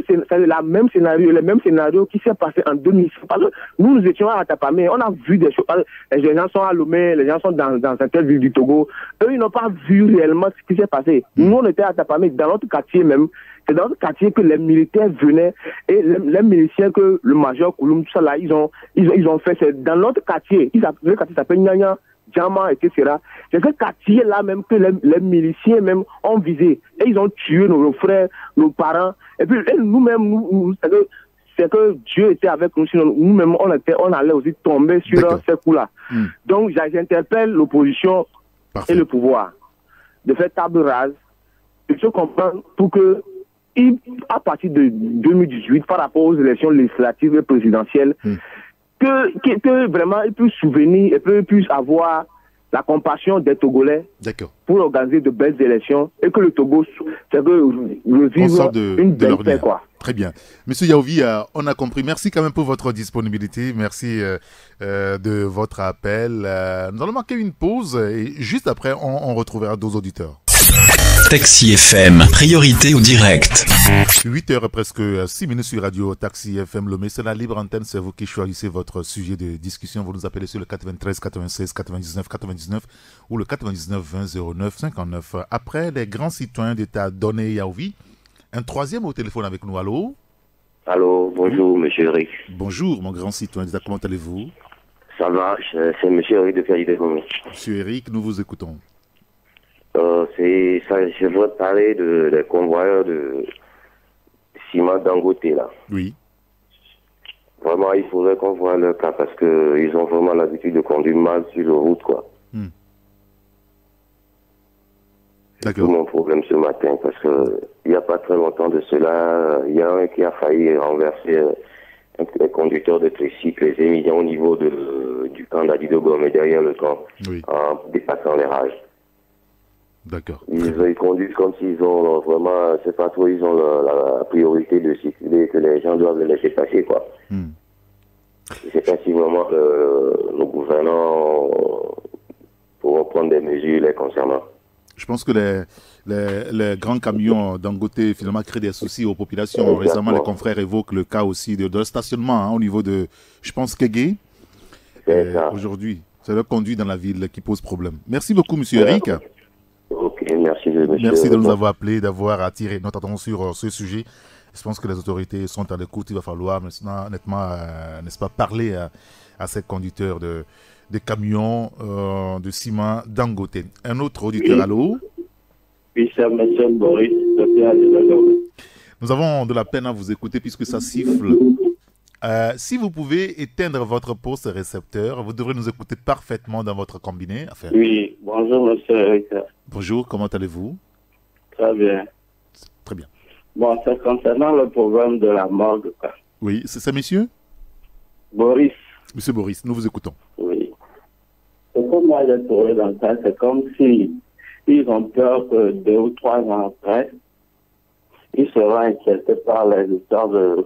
scénarios qui s'est passé en 2006. Parce que nous étions à Atapamé, on a vu des choses. Les gens sont à Lomé, les gens sont dans certaines villes du Togo. Eux, ils n'ont pas vu réellement ce qui s'est passé. Nous, on était à Atapamé, dans notre quartier même. C'est dans notre quartier que les militaires venaient et les miliciens que le major Kouloum, tout ça là, ils ont fait. C'est dans notre quartier. Le quartier s'appelle Nyanya, Djama, etc. C'est ce quartier-là même que les miliciens même ont visé. Et ils ont tué nos frères, nos parents. Et puis nous-mêmes, c'est que Dieu était avec nous. Sinon, nous-mêmes, on allait aussi tomber sur ces coups-là. Donc, j'interpelle l'opposition et le pouvoir de faire table rase, de se comprendre pour que, à partir de 2018, par rapport aux élections législatives et présidentielles, que vraiment ils puissent souvenir et qu'ils puissent avoir la compassion des Togolais pour organiser de belles élections et que le Togo revive une belle paix, quoi. Très bien. Monsieur Yaovi, on a compris. Merci quand même pour votre disponibilité. Merci de votre appel. Nous allons marquer une pause et juste après, on retrouvera d'autres auditeurs. Taxi FM, priorité au direct. 8h presque 6 minutes sur Radio Taxi FM Lomé. C'est la libre antenne, c'est vous qui choisissez votre sujet de discussion. Vous nous appelez sur le 93 96 99 99 ou le 99 20 09 59. Après les grands citoyens d'État Donné Yaovi, un troisième au téléphone avec nous. Allô? Allô, bonjour monsieur Eric. Bonjour mon grand citoyen d'État, comment allez-vous? Ça va, c'est monsieur Eric de Qualité-Lomé. Monsieur Eric, nous vous écoutons. Je voudrais parler des convoyeurs de ciment Dangote là. Oui. Vraiment, il faudrait qu'on voit leur cas parce qu'ils ont vraiment l'habitude de conduire mal sur la route, quoi. C'est tout mon problème ce matin parce que il n'y a pas très longtemps de cela, il y a un qui a failli renverser un conducteur de tricycle, les émissions au niveau du camp d'Adido Gomé derrière le camp, en dépassant les rages. D'accord. Ils conduisent comme s'ils ont vraiment, c'est pas trop, ils ont la priorité de circuler, que les gens doivent les laisser passer, quoi. Je sais pas si vraiment nos gouvernants pourront prendre des mesures les concernant. Je pense que les grands camions Dangote finalement créent des soucis aux populations. Récemment, les confrères évoquent le cas aussi de stationnement au niveau de, je pense, Kégué. Aujourd'hui, c'est le conduit dans la ville qui pose problème. Merci beaucoup, monsieur Eric. Ok, merci monsieur. Merci de nous avoir appelé, d'avoir attiré notre attention sur ce sujet. Je pense que les autorités sont à l'écoute. Il va falloir maintenant, honnêtement, n'est-ce pas, parler à ces conducteurs de camions de ciment Dangote. Un autre auditeur, allô? Oui, c'est monsieur Boris. Nous avons de la peine à vous écouter puisque ça siffle. Si vous pouvez éteindre votre poste récepteur, vous devrez nous écouter parfaitement dans votre combiné. Enfin, oui, bonjour monsieur Eric. Bonjour, comment allez-vous? Très bien. Très bien. Bon, c'est concernant le problème de la morgue. Quoi. Oui, c'est ça, monsieur? Boris. Monsieur Boris, nous vous écoutons. Oui. Ce que moi j'ai trouvé dans le cas, c'est comme si ils ont peur que 2 ou 3 ans après, ils seront inquiétés par les histoires de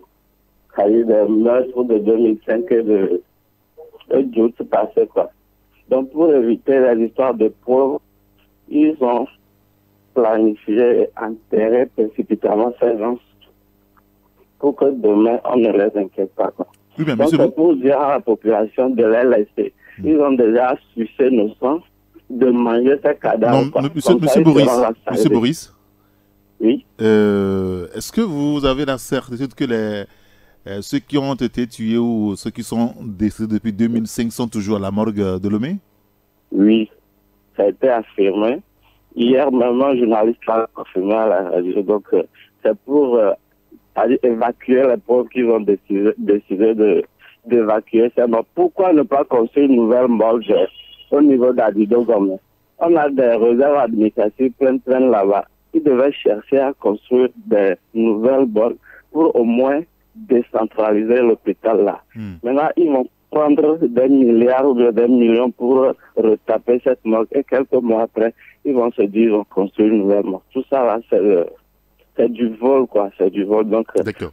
des meurtres de 2005 et de d'août passé, quoi. Donc, pour éviter les histoires de pauvres, ils ont planifié et enterré précipitamment ces gens pour que demain, on ne les inquiète pas, quoi. Oui, bien, donc, c'est pour dire à la population de les laisser. Ils ont déjà sucé nos sangs, de manger ces cadavres. Non, monsieur Boris. Oui. Est-ce que vous avez la certitude que ceux qui ont été tués ou ceux qui sont décédés depuis 2005 sont toujours à la morgue de Lomé? Oui, ça a été affirmé. Hier même, un journaliste a confirmé à la radio. Donc, c'est pour évacuer les pauvres qui ont décidé de d'évacuer ces morts. Pourquoi ne pas construire une nouvelle morgue au niveau d'Adido Gomé? On a des réserves administratives pleines là-bas. Ils devaient chercher à construire des nouvelles morgues pour au moins décentraliser l'hôpital là. Maintenant, ils vont prendre des milliards ou des millions pour retaper cette morgue et quelques mois après, ils vont se dire on construit une nouvelle morgue. Tout ça là, c'est du vol, quoi. C'est du vol. Donc,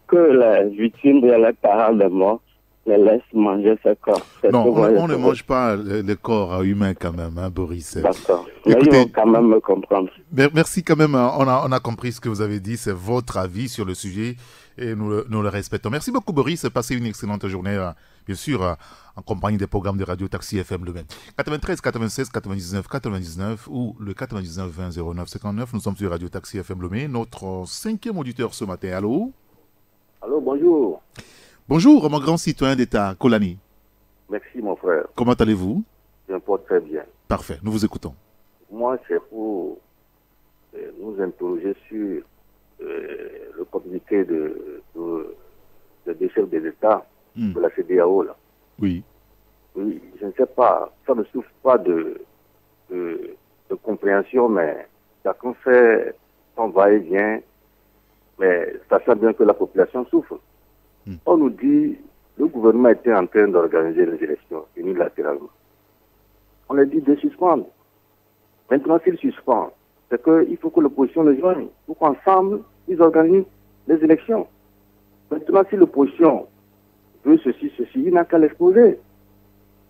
que les victimes et les parents des morts les laissent manger ces corps. Non, on ne mange pas les corps humains quand même, hein, Boris. D'accord. Mais ils vont quand même me comprendre. Merci quand même. On a compris ce que vous avez dit. C'est votre avis sur le sujet et nous le respectons. Merci beaucoup, Boris. Passez une excellente journée, bien sûr, en compagnie des programmes de Radio Taxi FM Le Maine. 93 96 99 99 ou le 99 20 09 59. Nous sommes sur Radio Taxi FM Le Maine. Notre 5e auditeur ce matin. Allô? Allô, bonjour. Bonjour, mon grand citoyen d'État, Kolani. Merci, mon frère. Comment allez-vous? Je me porte très bien. Parfait, nous vous écoutons. Moi, c'est pour nous interroger sur le communiqué des chefs des États de la CEDEAO. Là. Oui. Oui, je ne sais pas, ça ne souffre pas de compréhension, mais chacun fait son va-et-vient, mais sachant bien que la population souffre. On nous dit le gouvernement était en train d'organiser les élections unilatéralement. On a dit de suspendre. Maintenant, s'il suspend, c'est qu'il faut que l'opposition le joigne. Pour qu'ensemble, ils organisent les élections. Maintenant, si l'opposition veut ceci, il n'a qu'à l'exposer.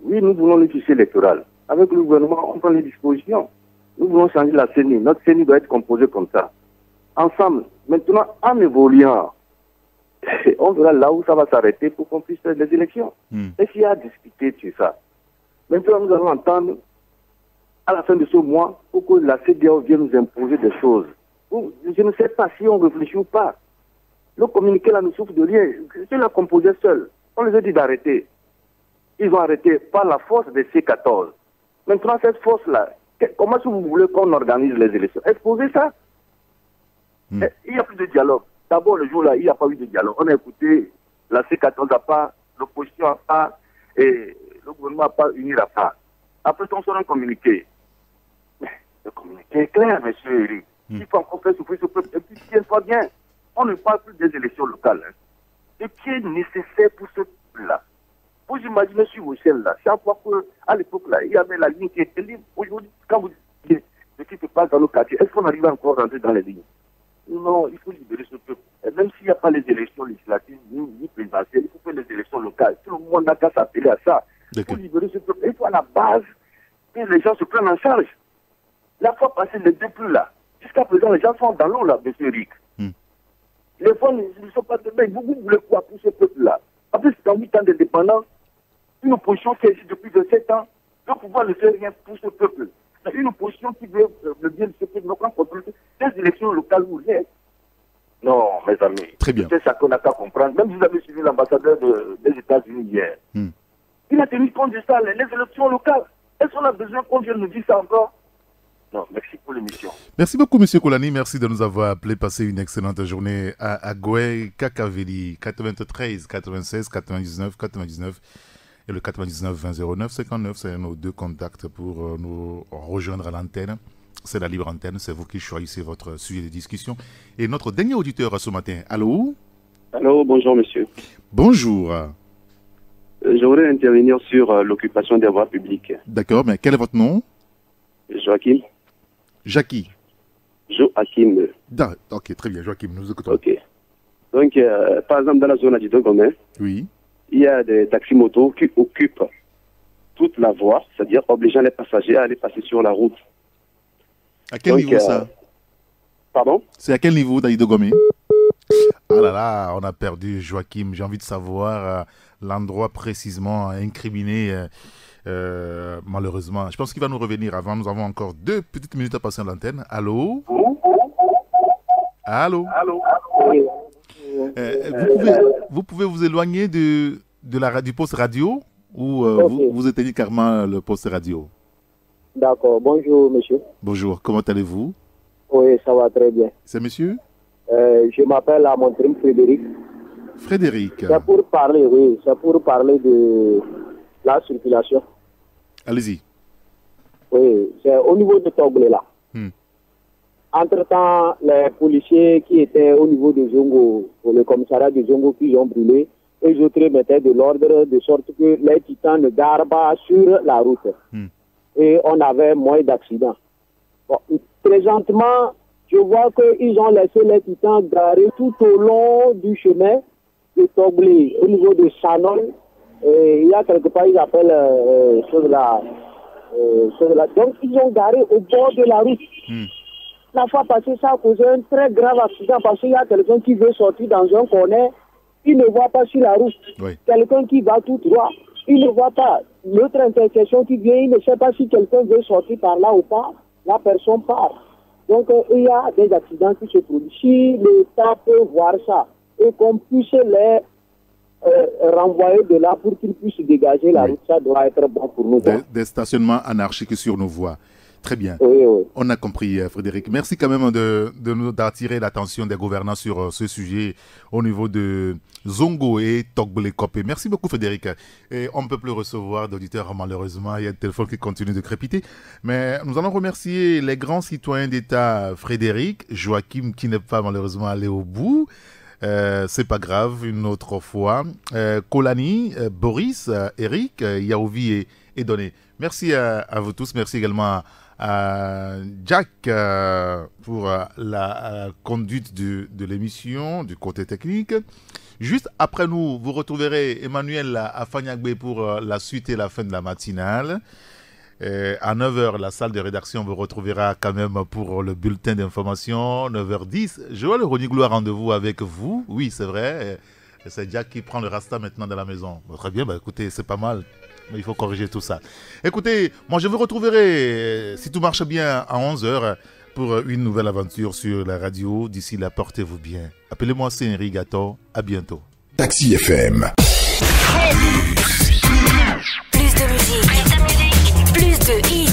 Oui, nous voulons le fichier électoral. Avec le gouvernement, on prend les dispositions. Nous voulons changer la CENI. Notre CENI doit être composée comme ça. Ensemble. Maintenant, en évoluant, on verra là où ça va s'arrêter pour qu'on puisse faire les élections. Et s'il y a à discuter sur ça. Maintenant, nous allons entendre à la fin de ce mois pour que la CEDEAO vienne nous imposer des choses. Je ne sais pas si on réfléchit ou pas. Le communiqué là ne souffre de rien. Je l'ai composé seul. On les a dit d'arrêter. Ils ont arrêté par la force des C14. Maintenant, cette force-là, comment est-ce que vous voulez qu'on organise les élections? Exposez ça. Il n'y a plus de dialogue. D'abord, le jour-là, il n'y a pas eu de dialogue. On a écouté la C14 à part, l'opposition à part, et le gouvernement à part, unir à part. Après, on sort un communiqué. Mais le communiqué est clair, monsieur Eric. Il faut encore faire souffrir ce peuple. Et puis, tiens-toi bien, on ne parle plus des élections locales. Hein. Ce qui est nécessaire pour ce peuple-là. Vous imaginez sur vos chaînes là, chaque fois qu'à l'époque là, il y avait la ligne qui était libre. Aujourd'hui, quand vous dites ce qui se passe dans nos quartiers, est-ce qu'on arrive encore à rentrer dans les lignes? Non, il faut libérer ce peuple. Et même s'il n'y a pas les élections législatives ni présidentielles, il faut faire les élections locales. Tout le monde n'a qu'à s'appeler à ça. Il faut libérer ce peuple. Il faut à la base que les gens se prennent en charge. La fois passée, les deux plus là. Jusqu'à présent, les gens sont dans l'eau là, monsieur Eric. Les fonds ne sont pas de main. Vous voulez quoi pour ce peuple-là? En plus, dans 8 ans d'indépendance, une opposition qui existe depuis 7 ans, le pouvoir ne fait rien pour ce peuple. Une opposition qui veut le bien de ce peuple, donc on contrôle des élections locales ou rien. Non, mes amis. Très bien. C'est ça qu'on n'a qu'à comprendre. Même si vous avez suivi l'ambassadeur des États-Unis hier, il a tenu compte de ça, les élections locales. Est-ce qu'on a besoin qu'on vienne nous dire ça encore? Non, merci pour l'émission. Merci beaucoup, M. Kolani. Merci de nous avoir appelé. Passez une excellente journée à Agoué, Kakaveli, 93 96 99 99 et le 99 20 09 59. C'est nos deux contacts pour nous rejoindre à l'antenne. C'est la libre antenne. C'est vous qui choisissez votre sujet de discussion. Et notre dernier auditeur ce matin. Allô? Allô, bonjour, monsieur. Bonjour. J'aimerais intervenir sur l'occupation des voies publiques. D'accord, mais quel est votre nom? Joachim. Jackie. Joachim. Ok, très bien, Joachim, nous écoutons. Ok. Donc, par exemple, dans la zone d'Adido Gomé, oui, il y a des taxis-motos qui occupent toute la voie, c'est-à-dire obligeant les passagers à aller passer sur la route. À quel niveau ça? Pardon? C'est à quel niveau d'Adido Gomé? Ah là là, on a perdu Joachim. J'ai envie de savoir l'endroit précisément incriminé. Malheureusement, je pense qu'il va nous revenir avant. Nous avons encore 2 petites minutes à passer à l'antenne. Allô? Allô? Allô? Vous pouvez vous éloigner du poste radio ou vous éteignez carrément le poste radio? D'accord. Bonjour, monsieur. Bonjour. Comment allez-vous? Oui, ça va très bien. C'est monsieur? Je m'appelle Amontrim Frédéric. Frédéric. C'est pour parler, oui, c'est pour parler de la circulation. Allez-y. Oui, c'est au niveau de Toglé là. Entre-temps, les policiers qui étaient au niveau de Zongo, le commissariat de Zongo, qui ont brûlé, les autres mettaient de l'ordre de sorte que les titans ne garent pas sur la route. Et on avait moins d'accidents. Bon, présentement, je vois qu'ils ont laissé les titans garer tout au long du chemin de Toglé, au niveau de Sanol. Il y a quelque part, ils appellent chose-là. Donc, ils ont garé au bord de la route. La fois passée, ça a causé un très grave accident parce qu'il y a quelqu'un qui veut sortir dans un corner, il ne voit pas sur la route. Quelqu'un qui va tout droit, il ne voit pas. L'autre intersection qui vient, il ne sait pas si quelqu'un veut sortir par là ou pas, la personne part. Donc, il y a des accidents qui se produisent. Si l'État peut voir ça et qu'on puisse les renvoyer de là pour qu'ils puissent dégager la route, ça doit être bon pour nous. Des stationnements anarchiques sur nos voies. Très bien. Oui, oui. On a compris, Frédéric. Merci quand même d'attirer l'attention des gouvernants sur ce sujet au niveau de Zongo et Togbole-Kopé. Merci beaucoup, Frédéric. Et on ne peut plus recevoir d'auditeurs, malheureusement. Il y a le téléphone qui continue de crépiter. Mais nous allons remercier les grands citoyens d'État, Frédéric, Joachim, qui n'est pas malheureusement allé au bout. C'est pas grave, une autre fois. Kolani, Boris, Eric, Yaouvi et Doné. Merci à vous tous. Merci également à Jack pour la conduite de l'émission, du côté technique. Juste après nous, vous retrouverez Emmanuel Afanyagbe pour la suite et la fin de la matinale. À 9h, la salle de rédaction vous retrouvera quand même pour le bulletin d'information. 9h10, Joël Roniglou a rendez-vous avec vous. Oui, c'est vrai. C'est Jack qui prend le rasta maintenant dans la maison. Très bien, écoutez, c'est pas mal. Mais il faut corriger tout ça. Écoutez, moi je vous retrouverai, si tout marche bien, à 11h pour une nouvelle aventure sur la radio. D'ici là, portez-vous bien. Appelez-moi Sénéry Gato. À bientôt. Taxi FM. Plus de musique. Plus de hits.